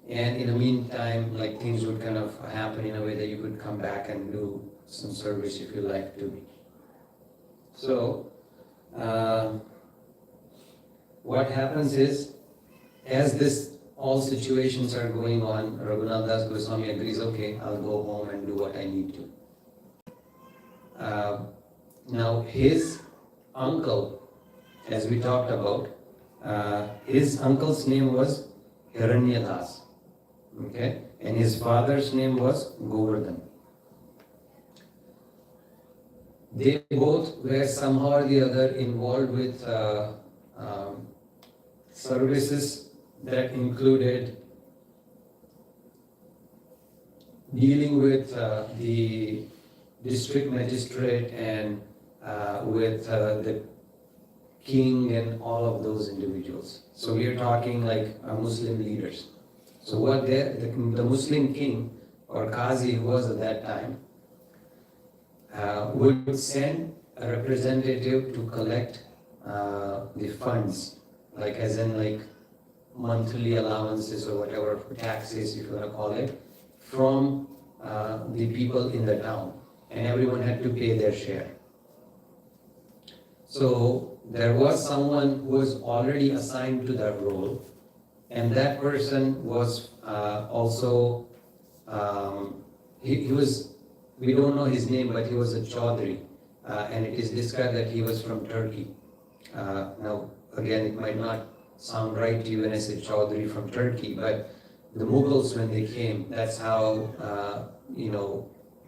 [SPEAKER 6] And in the meantime, things would kind of happen in a way that you could come back and do some service if you like to. So, what happens is, as all situations are going on, Raghunath Das Goswami agrees, okay, I'll go home and do what I need to. Now, his uncle, as we talked about, his uncle's name was Hiranyadas. Okay, and his father's name was Govardhan. they both were somehow or the other involved with services that included dealing with the district magistrate and with the king and all of those individuals. So we are talking like Muslim leaders. So what the Muslim king or Qazi who was at that time would send a representative to collect the funds, like as in like monthly allowances or whatever taxes, if you want to call it, from the people in the town, and everyone had to pay their share. So there was someone who was already assigned to that role, and that person was also, he was, we don't know his name, but he was a Chaudhry, and it is described that he was from Turkey. Now, again, it might not sound right to you when I say Chaudhry from Turkey, but the Mughals, when they came, that's how,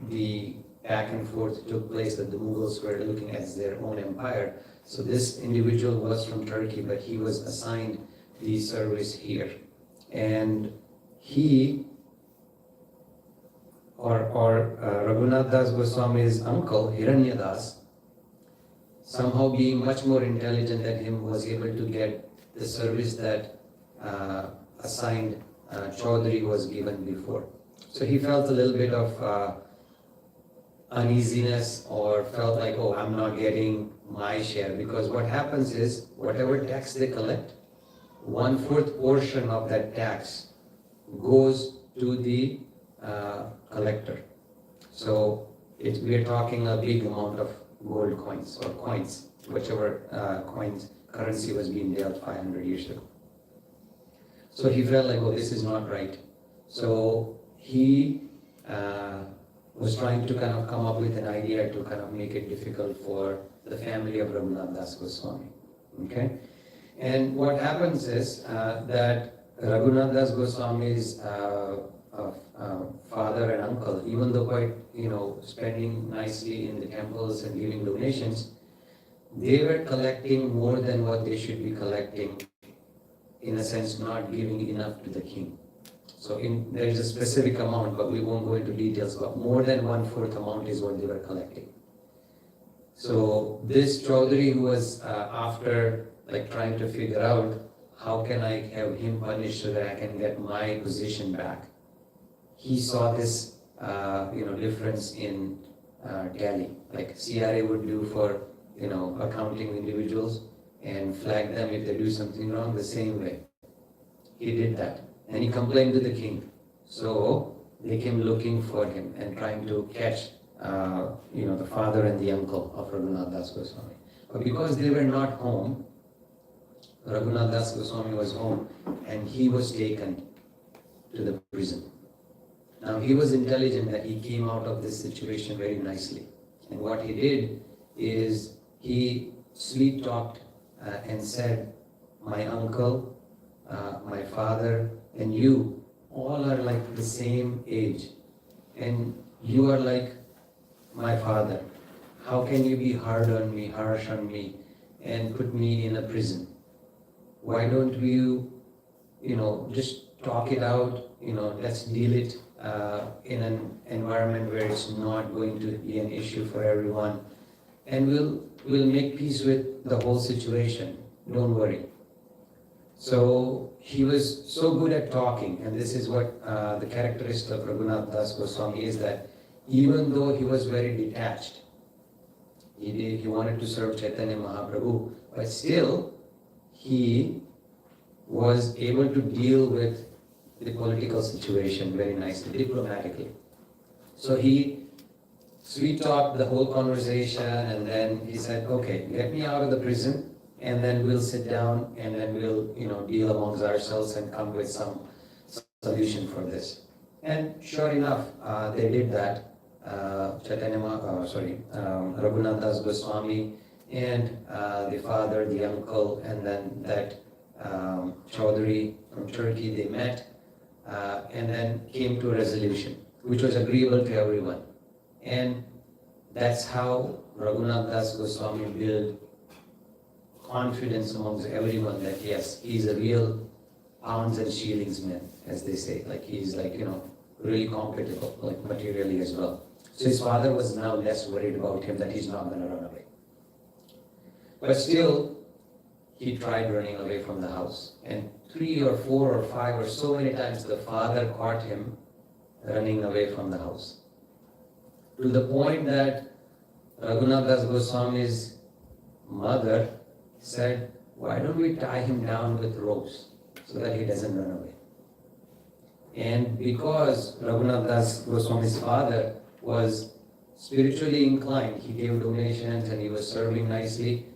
[SPEAKER 6] the back and forth took place, that the Mughals were looking at their own empire. So this individual was from Turkey, but he was assigned the service here. And he, or Raghunath Das Goswami's uncle, Hiranyadas, somehow being much more intelligent than him, was able to get the service that assigned Chaudhry was given before. So he felt a little bit of uneasiness, or felt like, oh, I'm not getting my share, because what happens is whatever tax they collect, 1/4 portion of that tax goes to the collector. So we are talking a big amount of gold coins or coins, whichever currency was being dealt 500 years ago. So he felt like, oh, this is not right. So he was trying to kind of come up with an idea to kind of make it difficult for the family of Raghunath Das Goswami. Okay? And what happens is that Raghunath Das Goswami's father and uncle, even though quite, spending nicely in the temples and giving donations, they were collecting more than what they should be collecting, in a sense, not giving enough to the king. So there is a specific amount, but we won't go into details, but more than 1/4 amount is what they were collecting. So this Chaudhry, who was after trying to figure out how can I have him punished so that I can get my position back, he saw this difference in tally, like CRA would do for accounting individuals and flag them if they do something wrong, the same way. He did that, and he complained to the king. So they came looking for him and trying to catch the father and the uncle of Raghunath Das Goswami. But because they were not home, Raghunath Das Goswami was home, and he was taken to the prison. Now he was intelligent that he came out of this situation very nicely. And what he did is he sweet talked and said, my uncle, my father, and you all are like the same age, and you are like my father. How can you be hard on me, harsh on me, and put me in a prison? Why don't you, just talk it out, let's deal it in an environment where it's not going to be an issue for everyone, and we'll make peace with the whole situation. Don't worry. So he was so good at talking, and this is what the characteristic of Raghunath Das Goswami is, that even though he was very detached, he wanted to serve Chaitanya Mahaprabhu, but still he was able to deal with the political situation very nicely, diplomatically. So he sweet talked the whole conversation, and then he said, okay, get me out of the prison, and then we'll sit down and then we'll deal amongst ourselves and come with some solution for this. And sure enough, they did that. Raghunath Das Goswami and the father, the uncle, and then that Chaudhry from Turkey, they met and then came to a resolution which was agreeable to everyone. And that's how Raghunath Das Goswami built confidence amongst everyone that yes, he's a real pounds and shillings man, as they say. Like he's like, really compatible, like materially as well. So his father was now less worried about him that he's not going to run away. But still, he tried running away from the house. And 3 or 4 or 5 or so many times the father caught him running away from the house. To the point that Raghunath Das Goswami's mother said, why don't we tie him down with ropes so that he doesn't run away? And because Raghunath Das Goswami's father was spiritually inclined, he gave donations and he was serving nicely,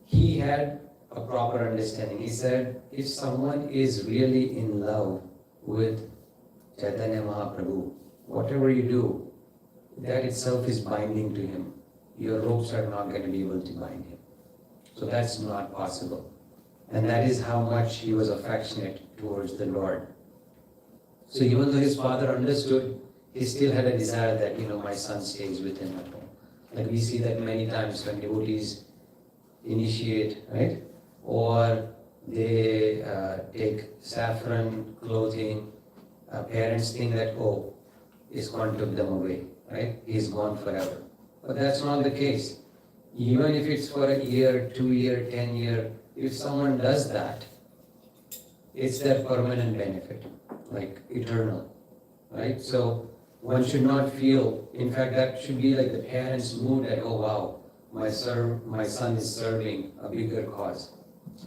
[SPEAKER 6] he had a proper understanding. He said, if someone is really in love with Chaitanya Mahaprabhu, whatever you do, that itself is binding to him. Your ropes are not going to be able to bind him. So that's not possible. And that is how much he was affectionate towards the Lord. So even though his father understood, he still had a desire that, my son stays with him at home. Like we see that many times when devotees initiate, right? Or they take saffron clothing, parents think that, ISKCON took them away, right? He's gone forever. But that's not the case. Even if it's for a year, 2 year, 10 year, if someone does that, it's their permanent benefit, like eternal, right? So one should not feel, in fact, that should be like the parents' mood that, oh wow, my son is serving a bigger cause,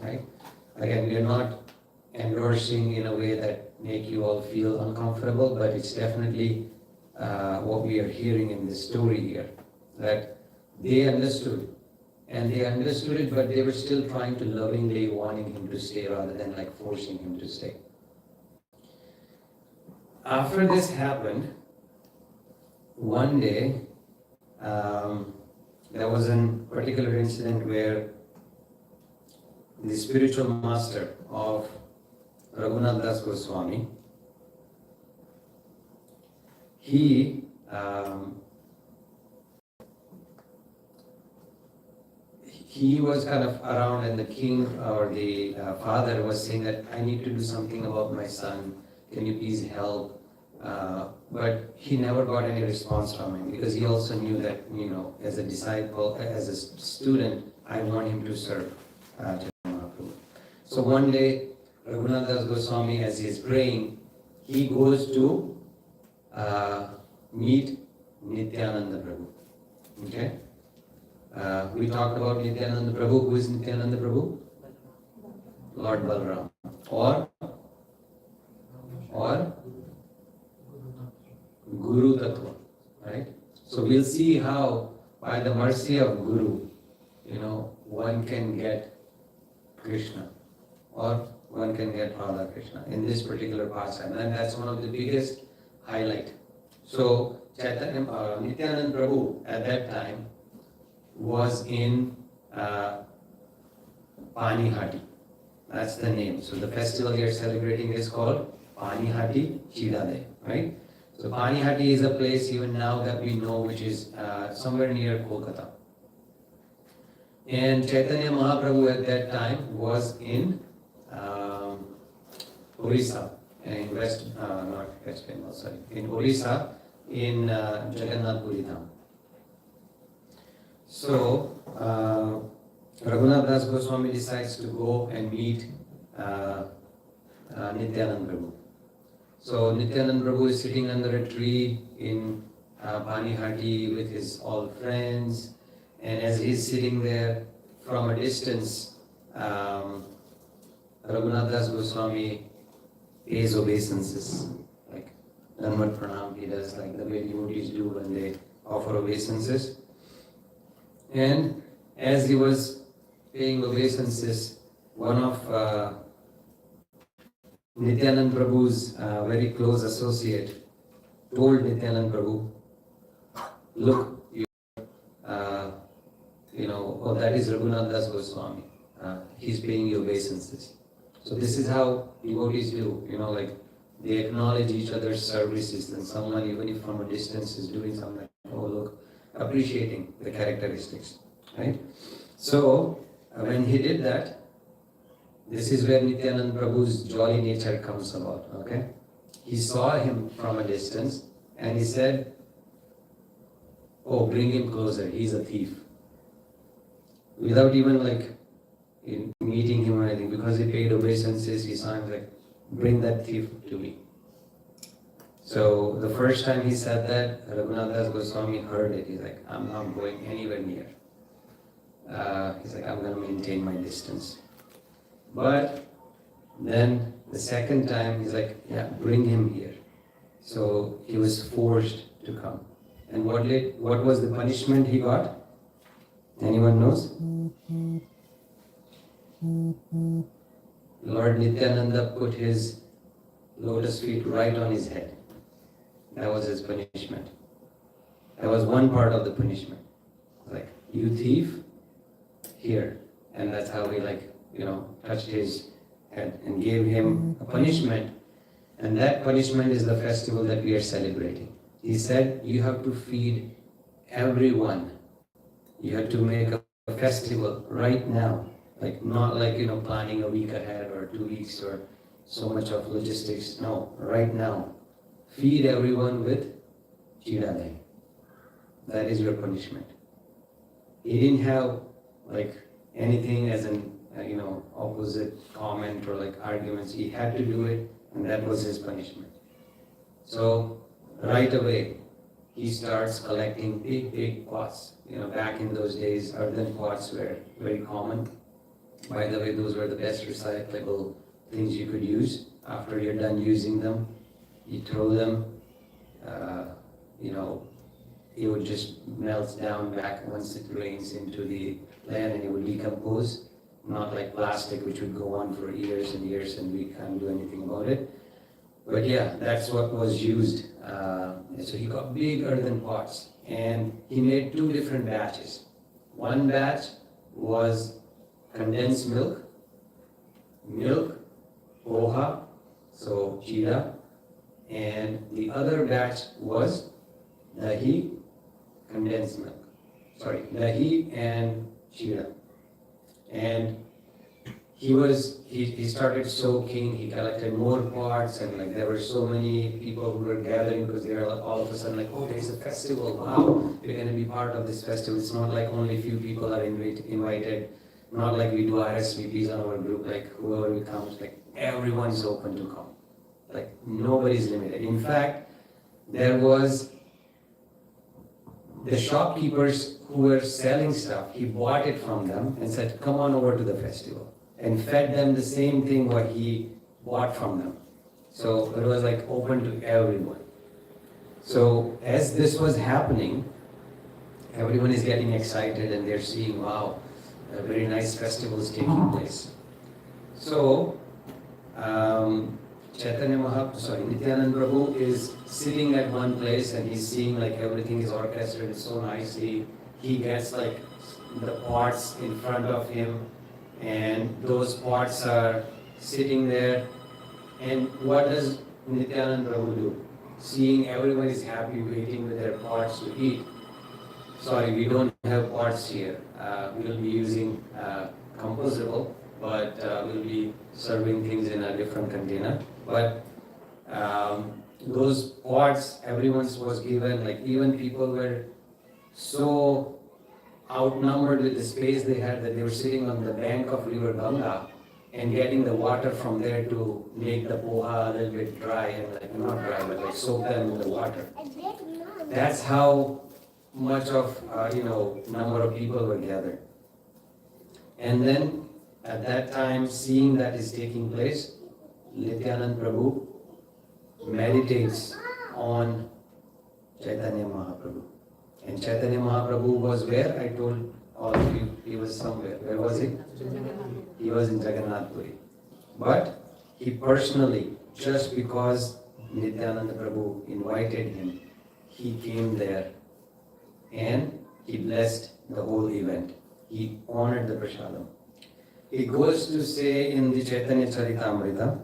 [SPEAKER 6] right? Again, we are not endorsing in a way that make you all feel uncomfortable, but it's definitely what we are hearing in this story here, that they understood. And they understood it, but they were still trying to lovingly wanting him to stay rather than like forcing him to stay. After this happened, one day, there was a particular incident where the spiritual master of Raghunath Das Goswami, he was kind of around, and the king or the father was saying that I need to do something about my son, can you please help? But he never got any response from him because he also knew that, as a disciple, as a student, I want him to serve Chaitanya Mahaprabhu. So one day, Raghunath Das Goswami, as he is praying, he goes to meet Nityananda Prabhu. Okay? We talked about Nityananda Prabhu. Who is Nityananda Prabhu? Lord Balaram. Or Guru Tattva. Right? So we'll see how, by the mercy of Guru, one can get Krishna. Or one can get Radha Krishna in this particular pastime. And that's one of the biggest highlight. So Nityananda Prabhu at that time was in Panihati. That's the name. So the festival we are celebrating is called Panihati Chida, right? So Panihati is a place even now that we know which is somewhere near Kolkata. And Chaitanya Mahaprabhu at that time was in Orissa, in in Orissa, in Jagannath Puri Dham. So Raghunath Das Goswami decides to go and meet Nityananda Prabhu. So Nityananda Prabhu is sitting under a tree in Panihati with his all friends, and as he's sitting there from a distance, Raghunath Das Goswami pays obeisances, like Dhanvat Pranam he does, like the way devotees do when they offer obeisances. And as he was paying obeisances, one of Nityananda Prabhu's very close associate told Nityananda Prabhu, look, that is Raghunath Das Goswami. He's paying you obeisances. So this is how devotees do, like they acknowledge each other's services, and someone, even if from a distance, is doing something, oh look, appreciating the characteristics, right? So when he did that, this is where Nityanand Prabhu's jolly nature comes about, okay? He saw him from a distance and he said, oh, bring him closer, he's a thief. Without even like meeting him or anything, because he paid obeisances, he saw him like, bring that thief to me. So the first time he said that, Raghunath Das Goswami heard it. He's like, I'm not going anywhere near. He's like, I'm going to maintain my distance. But then the second time, he's like, yeah, bring him here. So he was forced to come. And what was the punishment he got? Anyone knows? Lord Nityananda put his lotus feet right on his head. That was his punishment. That was one part of the punishment. Like, you thief, here. And that's how he touched his head and gave him a punishment. And that punishment is the festival that we are celebrating. He said, you have to feed everyone. You have to make a festival right now. Like, not like, planning a week ahead or 2 weeks or so much of logistics. No, right now. Feed everyone with Chida Dahi. That is your punishment. He didn't have like anything as an opposite comment or like arguments. He had to do it, and that was his punishment. So right away, he starts collecting big pots. Back in those days, earthen pots were very common. By the way, those were the best recyclable things you could use. After you're done using them, you throw them, it would just melt down back once it rains into the land and it would decompose. Not like plastic, which would go on for years and years and we can't do anything about it. But yeah, that's what was used. So he got big earthen pots and he made 2 different batches. One batch was condensed milk, poha, so Chida, and the other batch was Dahi, condensed milk. Dahi and Chida. And he started soaking, he collected more pots, and like there were so many people who were gathering because they were all of a sudden like, oh, there's a festival, wow, we're going to be part of this festival. It's not like only few people are invited, not like we do RSVPs on our group, like whoever comes, like everyone's open to come. Like nobody's limited. In fact, there was the shopkeepers who were selling stuff, he bought it from them and said, come on over to the festival, and fed them the same thing what he bought from them. So it was like open to everyone. So as this was happening, everyone is getting excited and they're seeing, wow, a very nice festival is taking place. So Nityanand Prabhu is sitting at one place and he's seeing like everything is orchestrated so nicely. He gets like the pots in front of him and those pots are sitting there. And what does Nityanand Prabhu do? Seeing everyone is happy waiting with their pots to eat. Sorry, we don't have pots here. We will be using composable, but we'll be serving things in a different container. But those pots, everyone was given, like even people were so outnumbered with the space they had that they were sitting on the bank of river Ganga and getting the water from there to make the poha a little bit dry and like not dry, but like soak them in the water. That's how much of number of people were gathered. And then at that time, seeing that is taking place, Nityanand Prabhu meditates on Chaitanya Mahaprabhu. And Chaitanya Mahaprabhu was where? I told all of you, he was somewhere. Where was he? He was in Jagannath Puri. But he personally, just because Nityananda Prabhu invited him, he came there and he blessed the whole event. He honored the prasadam. He goes to say in the Chaitanya Charitamrita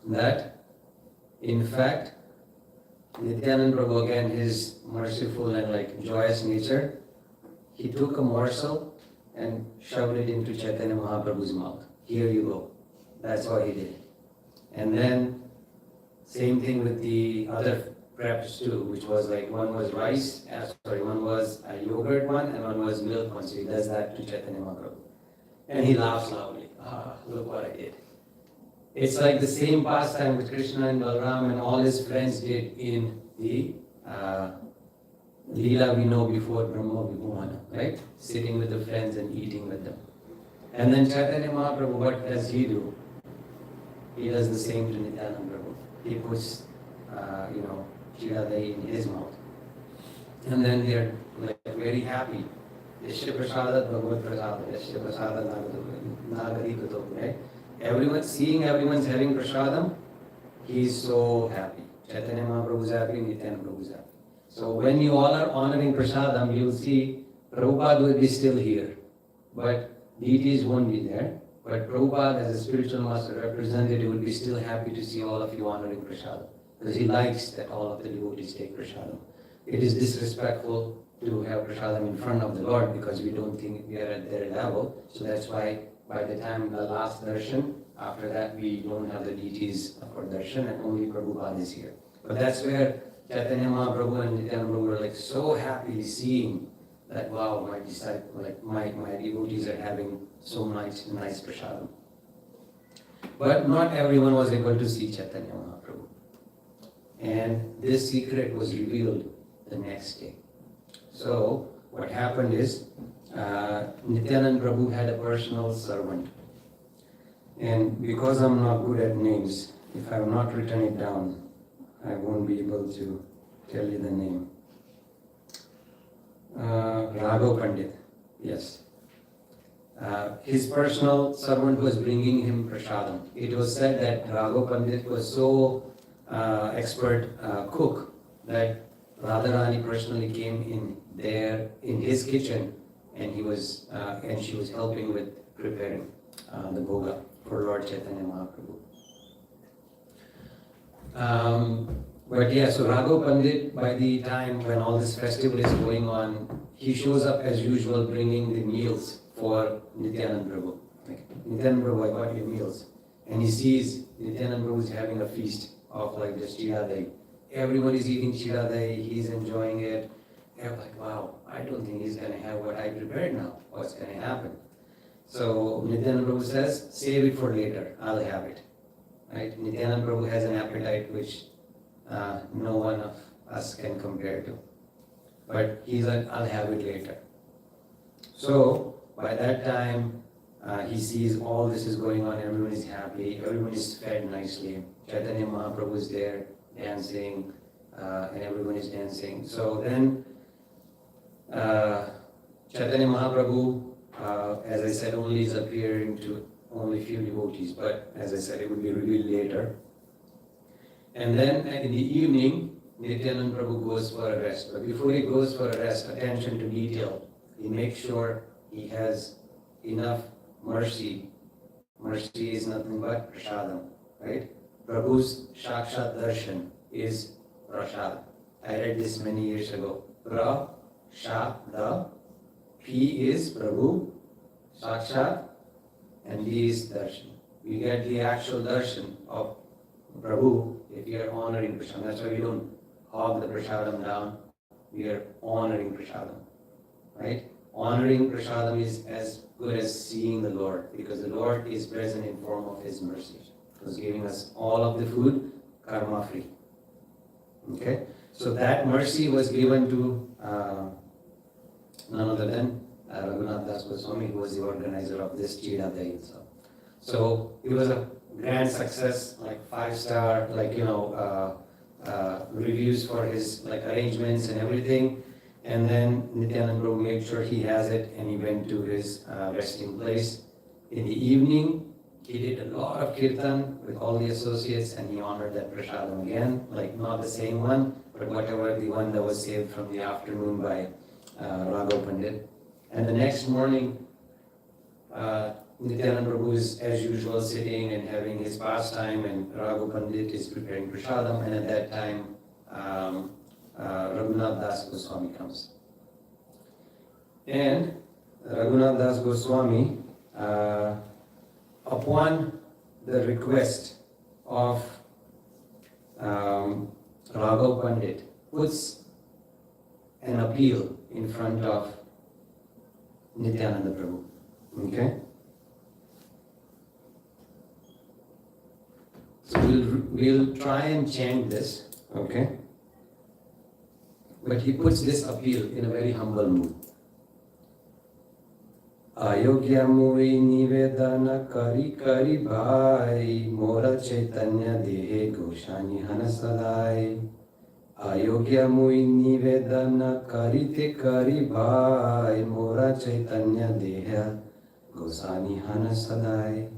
[SPEAKER 6] that, in fact, Nityanand Prabhu, again, his merciful and like joyous nature, he took a morsel and shoved it into Chaitanya Mahaprabhu's mouth. Here you go. That's what he did. And then, same thing with the other preps too, which was like one was rice, one was a yogurt one, and one was milk one. So he does that to Chaitanya Mahaprabhu. And he laughs loudly. Look what I did. It's like the same pastime which Krishna and Balram and all his friends did in the Leela we know before Brahma Vibhumana, right? Sitting with the friends and eating with them. And then Chaitanya Mahaprabhu, what does he do? He does the same to Nityananda Prabhu. He puts, Chida Dahi in his mouth. And then they're like very happy. Yashya Prasadat Bhagavad Prasadat, Yashya Prasadat Nagari Kuto, right? Everyone's having prasadam, he's so happy. Chaitanya Mahaprabhu is happy, Nityananda Prabhu is happy. So when you all are honoring prasadam, you'll see Prabhupada will be still here. But deities won't be there. But Prabhupada, as a spiritual master representative, will be still happy to see all of you honoring prasadam. Because he likes that all of the devotees take prasadam. It is disrespectful to have prasadam in front of the Lord because we don't think we are at their level. So that's why by the time the last darshan, after that we don't have the deities for darshan and only Prabhupada is here. But that's where Chaitanya Mahaprabhu and Nityananda Prabhu were like so happy seeing that wow, my disciple, like my devotees are having so nice prasadam. But not everyone was able to see Chaitanya Mahaprabhu. And this secret was revealed the next day. So what happened is Nityananda Prabhu had a personal servant. And because I'm not good at names, if I have not written it down, I won't be able to tell you the name. Raghav Pandit, yes. His personal servant was bringing him prasadam. It was said that Raghav Pandit was so expert cook that Radharani personally came in his kitchen, and she was helping with preparing the bhoga for Lord Chaitanya Mahaprabhu. But yeah, so Raghav Pandit, by the time when all this festival is going on, he shows up as usual bringing the meals for Nityananda Prabhu. Like, Nityananda Prabhu, I got your meals. And he sees Nityananda Prabhu is having a feast of like just Chida Dahi. Everyone is eating Chida Dahi, he's enjoying it. They're like, wow, I don't think he's going to have what I prepared now. What's going to happen? So Nityananda Prabhu says, save it for later, I'll have it. Right? Nityananda Prabhu has an appetite which no one of us can compare to. But he's like, I'll have it later. So by that time, he sees all this is going on, everyone is happy, everyone is fed nicely. Chaitanya Mahaprabhu is there dancing, and everyone is dancing. So then Chaitanya Mahaprabhu, as I said, only is appearing to only few devotees, but as I said, it will be revealed later. And then in the evening, Nityananda Prabhu goes for a rest. But before he goes for a rest, attention to detail. He makes sure he has enough mercy. Mercy is nothing but prasadam, right? Prabhu's Shakshat Darshan is prasad. I read this many years ago. Pra-sha-da. P is Prabhu, Sakshat, and D is Darshan. We get the actual darshan of Prabhu if we are honoring prasadam. That's why we don't hog the prasadam down. We are honoring prasadam, right? Honoring prasadam is as good as seeing the Lord, because the Lord is present in form of His mercy. He was giving us all of the food, karma free. Okay? So that mercy was given to none other than Raghunath Das Goswami, who was the organizer of this Chida Dahi. So it was a grand success, like 5-star, reviews for his arrangements and everything. And then Nityananda Prabhu made sure he has it, and he went to his resting place. In the evening, he did a lot of kirtan with all the associates, and he honored that prasadam again, not the same one, but whatever, the one that was saved from the afternoon by Raghav Pandit. And the next morning, Nityananda Prabhu is as usual sitting and having his pastime, and Raghav Pandit is preparing prasadam, and at that time Raghunath Das Goswami comes. And Raghunath Das Goswami, upon the request of Raghav Pandit, puts an appeal in front of Nityananda Prabhu. Okay? So we'll try and chant this, okay? But he puts this appeal in a very humble mood. Ayogya mui nivedana kari kari bhai mora chaitanya dehe goshani hanasadai. Ayogya mui nivedana karite kari bhai mora chaitanya deha gosani hanasadai.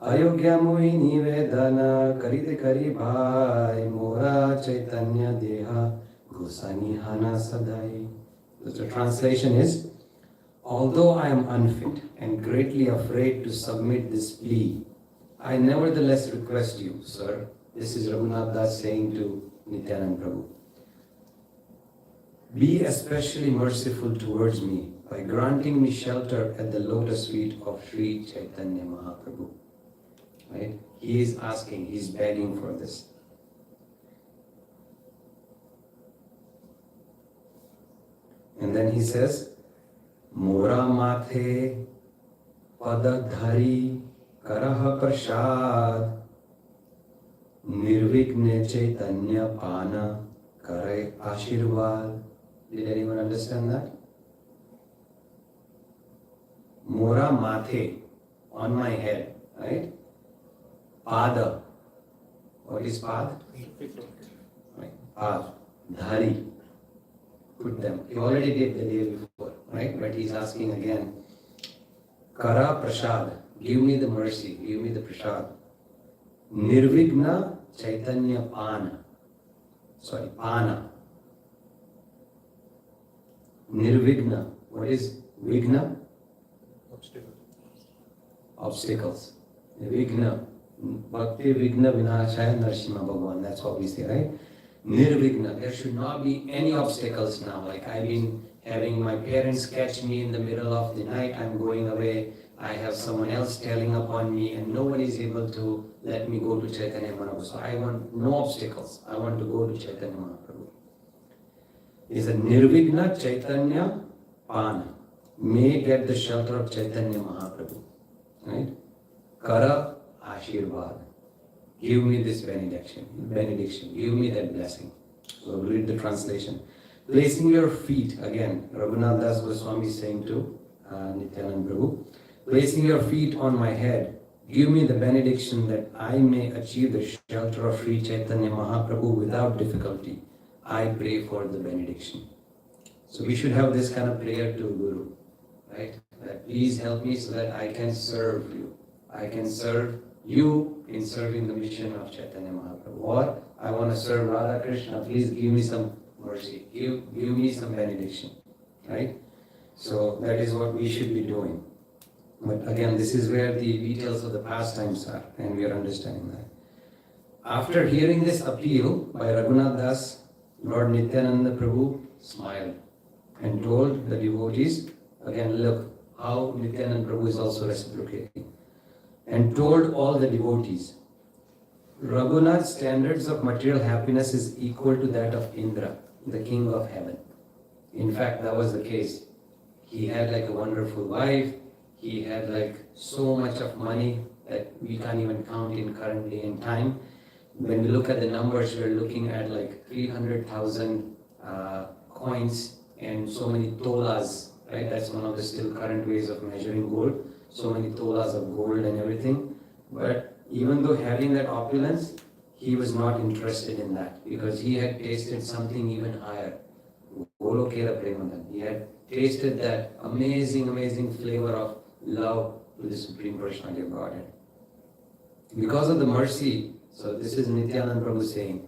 [SPEAKER 6] Ayogya mui nivedana karite kari bhai mora chaitanya deha gosani hanasadai. The translation is, although I am unfit and greatly afraid to submit this plea, I nevertheless request you, sir. This is Raghunath Das saying to Nityananda Prabhu. Be especially merciful towards me by granting me shelter at the lotus feet of Sri Chaitanya Mahaprabhu. Right? He is asking, he is begging for this. And then he says, Mora mathe padadhari karaha prasad nirvigne chaitanya pana kare ashirvad. Did anyone understand that? Mora mathe, on my head, right? Pada. What is pad? Right. Pad. Dhari. Put them. He already did the day before, right? But he's asking again. Kara prasad. Give me the mercy. Give me the prasad. Nirvigna chaitanya pana. Sorry, pana. Nirvigna. What is vigna? Obstacles. Vigna. Bhakti vigna vinashaya narsimha bhagavan. That's what we say, right? Nirvigna. There should not be any obstacles now. Like I've been having my parents catch me in the middle of the night. I'm going away. I have someone else telling upon me and nobody is able to let me go to Chaitanya Mahaprabhu. So I want no obstacles. I want to go to Chaitanya Mahaprabhu. Is a Nirvigna Chaitanya Pana. May get the shelter of Chaitanya Mahaprabhu. Right? Kara Ashirvad. Give me this benediction. Give me that blessing. So read the translation. Placing your feet, again, Raghunath Das Goswami is saying to Nityananda Prabhu, placing your feet on my head, give me the benediction that I may achieve the shelter of Sri Chaitanya Mahaprabhu without difficulty. I pray for the benediction. So we should have this kind of prayer to Guru, right? That please help me so that I can serve you. I can serve you in serving the mission of Chaitanya Mahaprabhu. Or I want to serve Radha Krishna. Please give me some mercy. Give me some benediction. Right? So that is what we should be doing. But again, this is where the details of the pastimes are, and we are understanding that. After hearing this appeal by Raghunath Das, Lord Nityananda Prabhu smiled and told the devotees, again look how Nityananda Prabhu is also reciprocating, and told all the devotees, Raghunath's standards of material happiness is equal to that of Indra, the king of heaven. In fact, that was the case. He had like a wonderful wife, he had like so much of money that we can't even count in current day and time. When we look at the numbers, we're looking at like 300,000 coins and so many tolas, right? That's one of the still current ways of measuring gold. So many tolas of gold and everything. But even though having that opulence, he was not interested in that because he had tasted something even higher. Golokera Premadan. He had tasted that amazing, amazing flavor of love to the Supreme Personality of Godhead. Because of the mercy, so this is Nityananda Prabhu saying,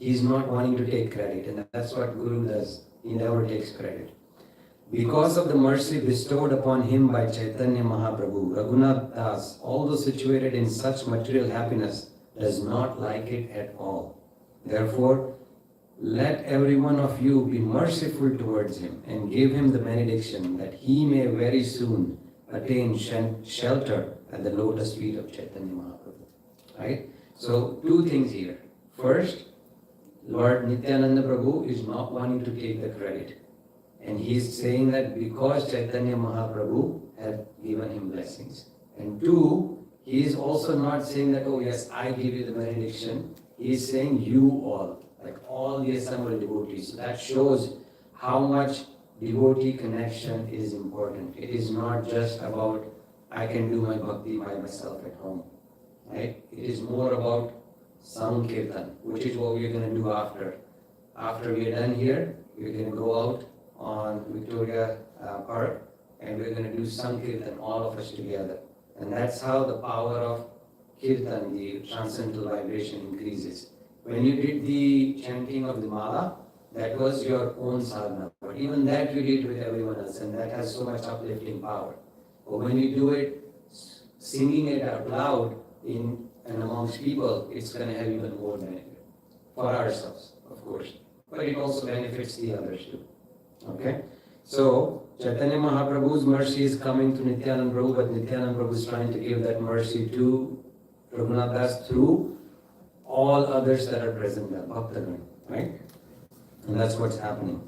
[SPEAKER 6] he is not wanting to take credit, and that's what Guru does. He never takes credit. Because of the mercy bestowed upon him by Chaitanya Mahaprabhu, Raghunath Das, although situated in such material happiness, does not like it at all. Therefore, let every one of you be merciful towards him and give him the benediction that he may very soon attain shelter at the lotus feet of Chaitanya Mahaprabhu. Right? So, two things here. First, Lord Nityananda Prabhu is not wanting to take the credit. And he is saying that because Chaitanya Mahaprabhu had given him blessings. And two, he is also not saying that, oh yes, I give you the benediction. He is saying you all, like all the assembled devotees. So that shows how much devotee connection is important. It is not just about I can do my bhakti by myself at home. Right? It is more about Sankirtan, which is what we are going to do after. After we are done here, we are going to go out on Victoria Park and we are going to do Sankirtan, all of us together. And that's how the power of Kirtan, the transcendental vibration, increases. When you did the chanting of the mala, that was your own sadhana. But even that you did with everyone else, and that has so much uplifting power. But when you do it, singing it out loud in and amongst people, it's going to have even more benefit. For ourselves, of course. But it also benefits the others too. Okay? So, Chaitanya Mahaprabhu's mercy is coming to Nityananda Prabhu, but Nityananda Prabhu is trying to give that mercy to Raghunath Das through all others that are present there, Bhaktagan, right? And that's what's happening.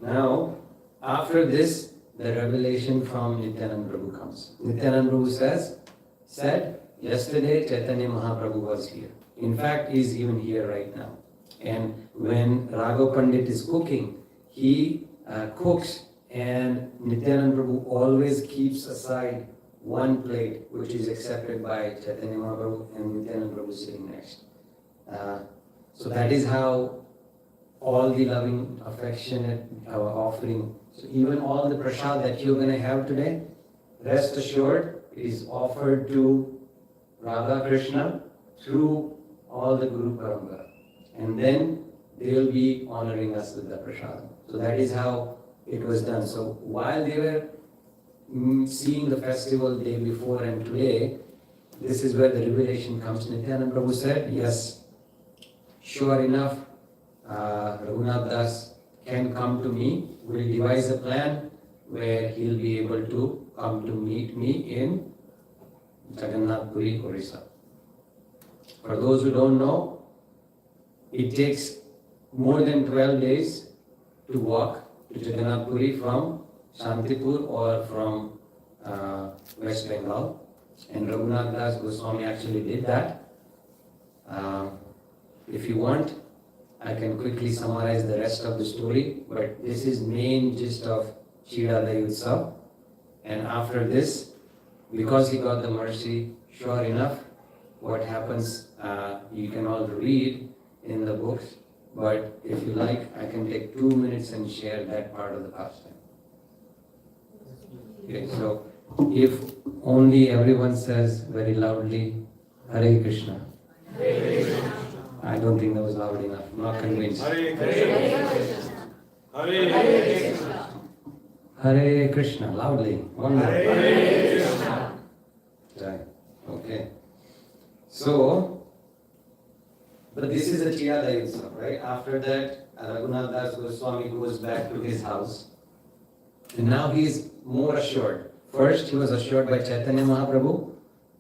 [SPEAKER 6] Now, after this, the revelation from Nityananda Prabhu comes. Nityananda Prabhu said, yesterday Chaitanya Mahaprabhu was here. In fact, he is even here right now. And when Raghav Pandit is cooking, he cooks and Nityananda Prabhu always keeps aside one plate which is accepted by Chaitanya Mahaprabhu and Nityananda Prabhu sitting next. So that is how all the loving, affectionate offering, so even all the prasad that you're going to have today, rest assured it is offered to Radha Krishna through all the Guru Parampara. And then they will be honoring us with the prasad. So that is how it was done. So while they were seeing the festival day before and today, this is where the revelation comes. Nityananda Prabhu said, yes, sure enough, Raghunath Das can come to me. We'll devise a plan where he'll be able to come to meet me in Jagannath Puri, Orissa. For those who don't know, it takes more than 12 days to walk to Jagannath Puri from Shantipur or from West Bengal. And Raghunath Das Goswami actually did that. If you want, I can quickly summarize the rest of the story, but this is main gist of Chida Dahi Utsav. And after this, because he got the mercy, sure enough, what happens, you can all read in the books, but if you like, I can take 2 minutes and share that part of the pastime. Okay, so if only everyone says very loudly, Hare Krishna. Hare Krishna. I don't think that was loud enough. I'm not convinced.
[SPEAKER 5] Hare Krishna. Hare Krishna.
[SPEAKER 6] Hare Krishna, loudly. One more.
[SPEAKER 5] Hare Krishna.
[SPEAKER 6] Right. Okay. So, but this is a Chida Dahi Utsav, right? After that, Raghunath Das Goswami goes back to his house. And now he is more assured. First, he was assured by Chaitanya Mahaprabhu,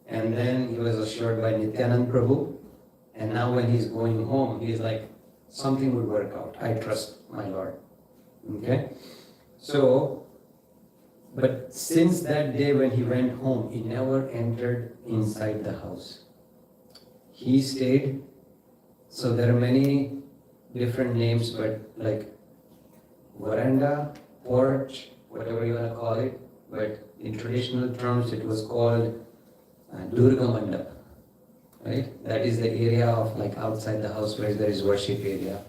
[SPEAKER 6] and then he was assured by Nityananda Prabhu. And now when he's going home, he's like, something would work out. I trust my Lord. Okay? So, but since that day when he went home, he never entered inside the house. He stayed. So there are many different names, but like veranda, porch, whatever you want to call it. But in traditional terms, it was called Durga Mandap. Right? That is the area of like outside the house where there is worship area.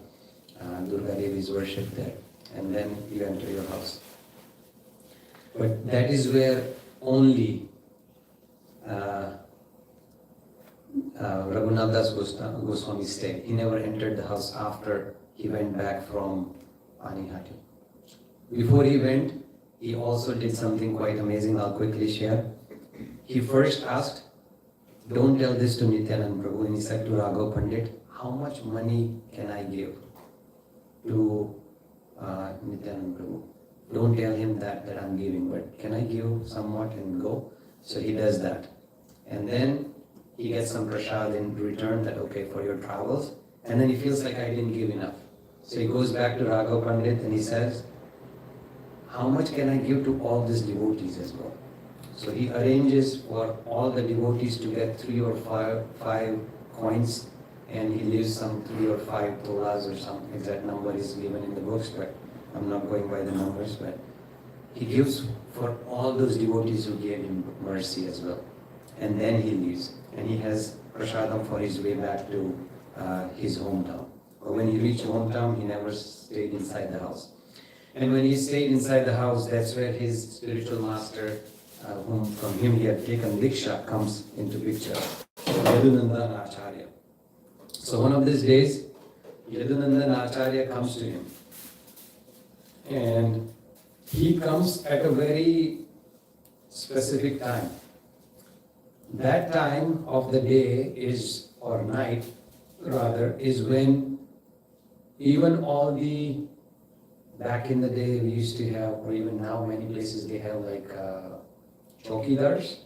[SPEAKER 6] Durga Devi is worshipped there. And then you enter your house. But that is where only Raghunath Das Goswami stayed. He never entered the house after he went back from Panihati. Before he went, he also did something quite amazing. I'll quickly share. He first asked, don't tell this to Nityananda Prabhu. And he said to Raghav Pandit, how much money can I give to Nityananda Prabhu? Don't tell him that I'm giving, but can I give somewhat and go? So he does that. And then he gets some prasad in return that, okay, for your travels. And then he feels like I didn't give enough. So he goes back to Raghav Pandit and he says, how much can I give to all these devotees as well? So he arranges for all the devotees to get 3 or 5 coins, and he leaves some 3 or 5 tolas or some exact number is given in the books, but I'm not going by the numbers, but he gives for all those devotees who gave him mercy as well. And then he leaves, and he has prasadam for his way back to his hometown. But when he reached hometown, he never stayed inside the house. And when he stayed inside the house, that's where his spiritual master, whom from him he had taken Diksha, comes into picture, Yadunandan Acharya. So one of these days, Yadunandan Acharya comes to him. And he comes at a very specific time. That time of the day is, or night rather, is when even all the, back in the day we used to have, or even now many places they have like chowkidars,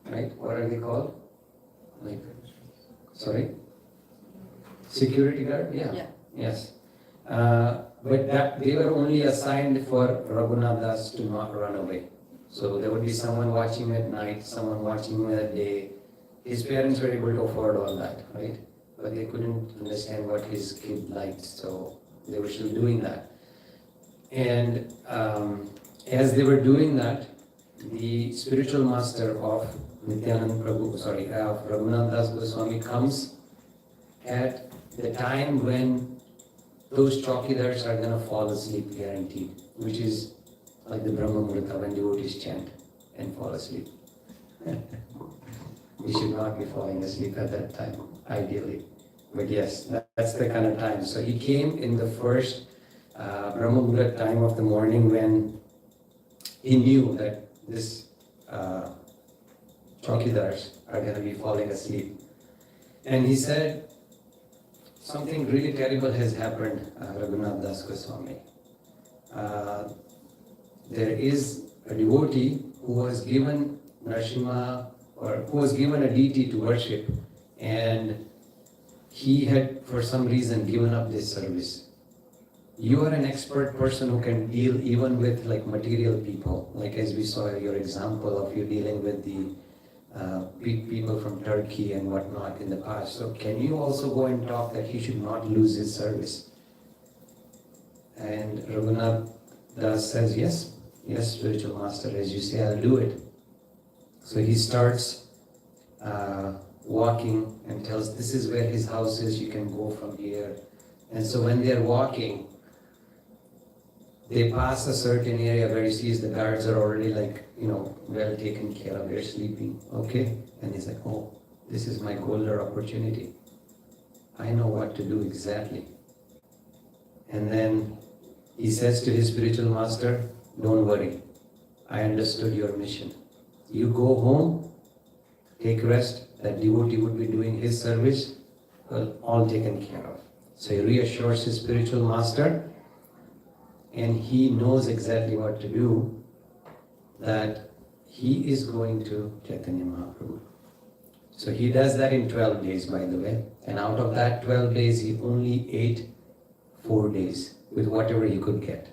[SPEAKER 6] right? What are they called? Like, sorry? Security guard? Yeah. Yes. But that they were only assigned for Raghunath Das to not run away. So there would be someone watching him at night, someone watching him at day. His parents were able to afford all that, right? But they couldn't understand what his kid liked, so they were still doing that. And as they were doing that, the spiritual master of Raghunath Das Goswami comes at the time when those chowkidars are going to fall asleep guaranteed, which is like the Brahma Muhurta when devotees chant and fall asleep. We should not be falling asleep at that time, ideally. But yes, that's the kind of time. So he came in the first Brahma Muhurta time of the morning when he knew that this chowkidars are going to be falling asleep. And he said, something really terrible has happened, Raghunath Das Goswami. There is a devotee who was given Narasimha, or who was given a deity to worship, and he had for some reason given up this service. You are an expert person who can deal even with like material people, like as we saw your example of you dealing with the people from Turkey and whatnot in the past. So can you also go and talk that he should not lose his service? And Raghunath Das says, yes, spiritual master, as you say, I'll do it. So he starts walking and tells, this is where his house is, you can go from here. And so when they're walking, they pass a certain area where he sees the guards are already like, well taken care of, they're sleeping, okay? And he's like, oh, this is my golden opportunity. I know what to do exactly. And then he says to his spiritual master, don't worry, I understood your mission. You go home, take rest, that devotee would be doing his service, well, all taken care of. So he reassures his spiritual master, and he knows exactly what to do, that he is going to Chaitanya Mahaprabhu. So he does that in 12 days, by the way. And out of that 12 days, he only ate 4 days with whatever he could get.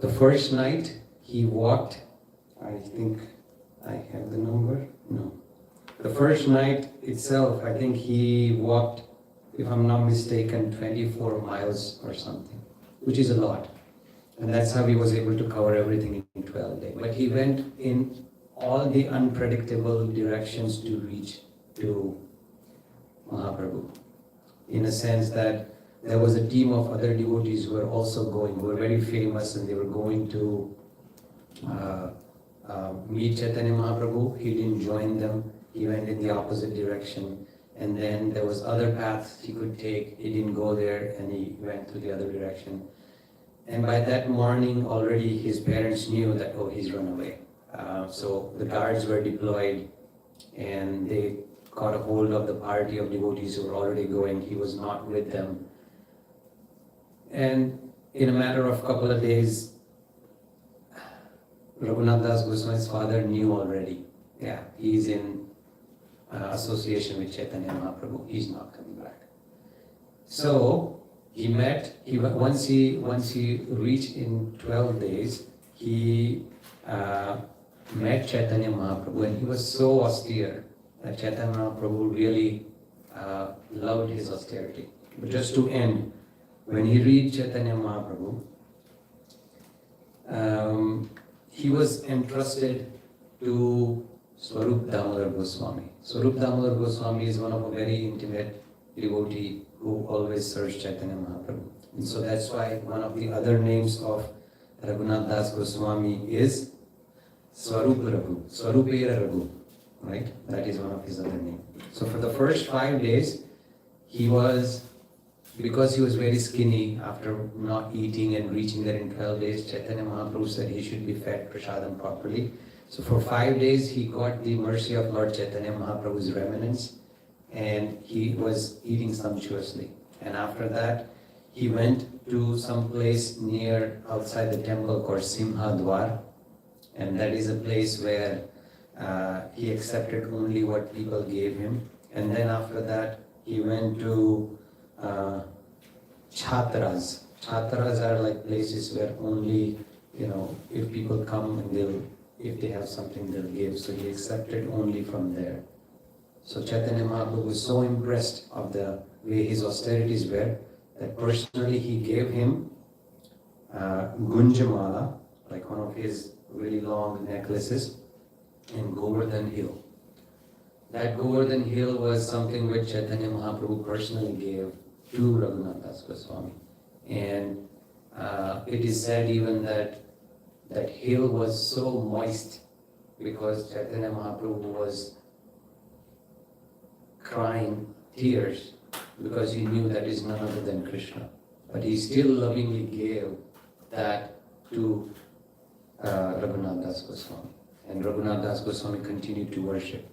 [SPEAKER 6] The first night, he walked, I think I have the number, no. The first night itself, I think he walked, if I'm not mistaken, 24 miles or something, which is a lot. And that's how he was able to cover everything in 12 days. But he went in all the unpredictable directions to reach to Mahaprabhu. In a sense that there was a team of other devotees who were also going, who were very famous, and they were going to meet Chaitanya Mahaprabhu. He didn't join them. He went in the opposite direction. And then there was other paths he could take. He didn't go there, and he went to the other direction. And by that morning, already his parents knew that, oh, he's run away. So the guards were deployed, and they got a hold of the party of devotees who were already going. He was not with them. And in a matter of couple of days, Raghunath Das Goswami's father knew already. Yeah, he's in association with Chaitanya Mahaprabhu. He's not coming back. So he met. Once he reached in 12 days, he met Chaitanya Mahaprabhu, and he was so austere that Chaitanya Mahaprabhu really loved his austerity. But just to end, when he reached Chaitanya Mahaprabhu, he was entrusted to Swarup Damodar Goswami. Swarup Damodar Goswami is one of a very intimate devotee who always serves Chaitanya Mahaprabhu. And so that's why one of the other names of Raghunath Das Goswami is Swarup Raghu, Swarupera Raghu, right? That is one of his other names. So for the first 5 days, because he was very skinny after not eating and reaching there in 12 days, Chaitanya Mahaprabhu said he should be fed prasadam properly. So for 5 days, he got the mercy of Lord Chaitanya Mahaprabhu's remnants, and he was eating sumptuously. And after that, he went to some place near outside the temple called Simha Dwar, and that is a place where he accepted only what people gave him. And then after that, he went to Chhatras. Chhatras are like places where only, if people come and if they have something, they'll give. So he accepted only from there. So Chaitanya Mahaprabhu was so impressed of the way his austerities were that personally he gave him Gunjamala, like one of his really long necklaces, in Govardhan Hill. That Govardhan Hill was something which Chaitanya Mahaprabhu personally gave to Raghunath Das Goswami. And it is said even that that hill was so moist because Chaitanya Mahaprabhu was crying tears because he knew that is none other than Krishna. But he still lovingly gave that to Raghunath Das Goswami. And Raghunath Das Goswami continued to worship.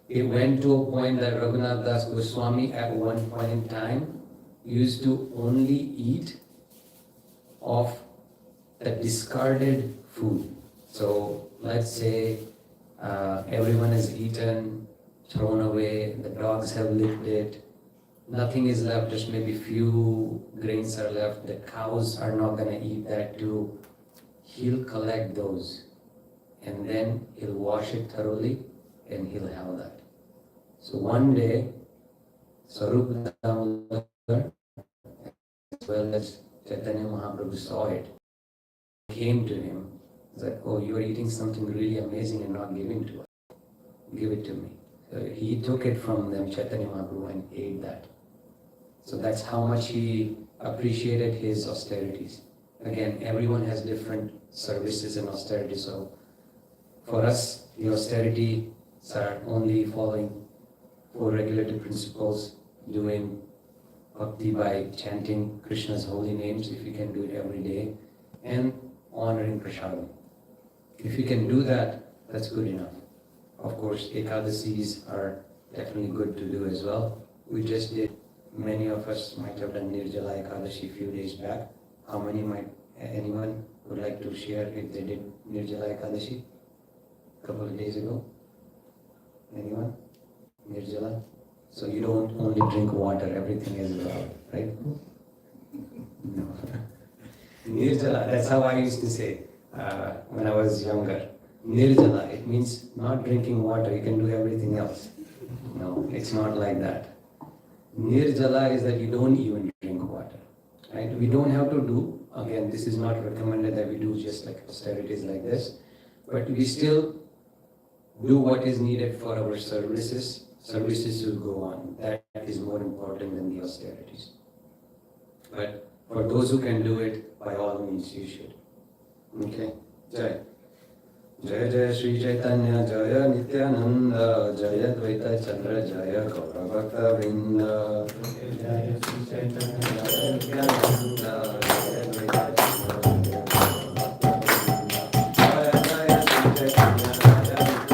[SPEAKER 6] It went to a point that Raghunath Das Goswami at one point in time used to only eat of the discarded food. So let's say everyone has eaten, thrown away, the dogs have licked it, nothing is left, just maybe few grains are left, the cows are not going to eat that too. He'll collect those and then he'll wash it thoroughly and he'll have that. So one day, Swarup Damodar as well as Chaitanya Mahaprabhu saw it, came to him, said, "Oh, you are eating something really amazing and not giving to us. Give it to me." So he took it from them, Chaitanya Mahaprabhu, and ate that. So that's how much he appreciated his austerities. Again, everyone has different services and austerities. So for us, the austerities are only following 4 regulative principles, doing bhakti by chanting Krishna's holy names, if you can do it every day, and honoring prasadam. If you can do that, that's good enough. Of course, Ekadasis are definitely good to do as well. We just did, many of us might have done Nirjala Ekadashi a few days back. How many anyone would like to share if they did Nirjala Ekadashi a couple of days ago? Anyone? Nirjala? So you don't only drink water, everything is allowed, right? No. Nirjala, that's how I used to say when I was younger. Nirjala, it means not drinking water, you can do everything else. No, it's not like that. Nirjala is that you don't even drink water, right? We don't have to do, again, this is not recommended that we do just like austerities like this, but we still do what is needed for our services. Services will go on. That is more important than the austerities. But for those who can do it, by all means, you should. Okay? Jai. Jai Jai Shri Chaitanya Jaya Nityananda Jaya Dvaita Chandra Jaya Gaura Bhakta Vrinda Jaya Shri Chaitanya Jaya Nityananda Jaya Dvaita Chandra Jaya Gaura Bhakta Vrinda Jaya Jaya Shri Chaitanya Jaya Nityananda Jaya Dvaita Chandra Jaya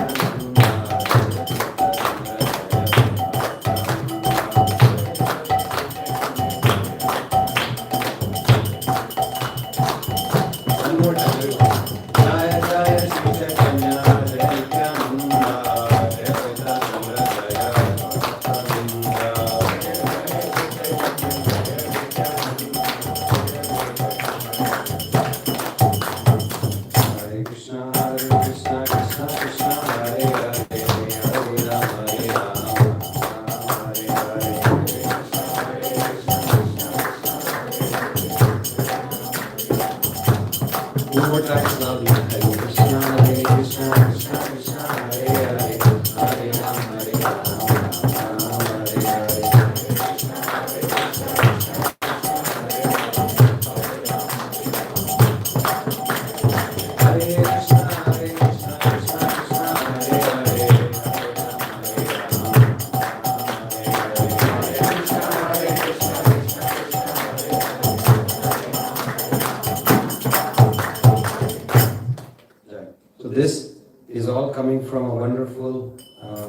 [SPEAKER 6] coming from a wonderful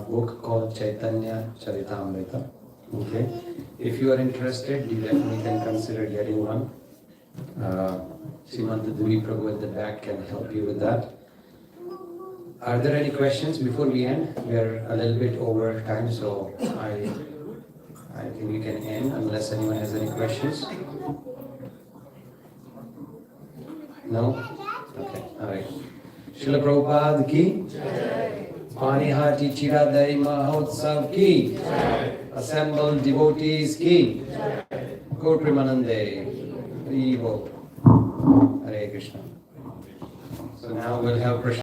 [SPEAKER 6] book called Chaitanya Charitamrita. Okay, if you are interested, you definitely can consider getting one. Srimanta Duri Prabhu at the back can help you with that. Are there any questions before we end? We are a little bit over time, so I think we can end unless anyone has any questions. No? Okay, alright. Srila Prabhupada ki? Panihati Chida Dahi Mahotsav ki? Assembled devotees ki? Gaur Premanande. Hare Krishna. So now we'll have Prashad.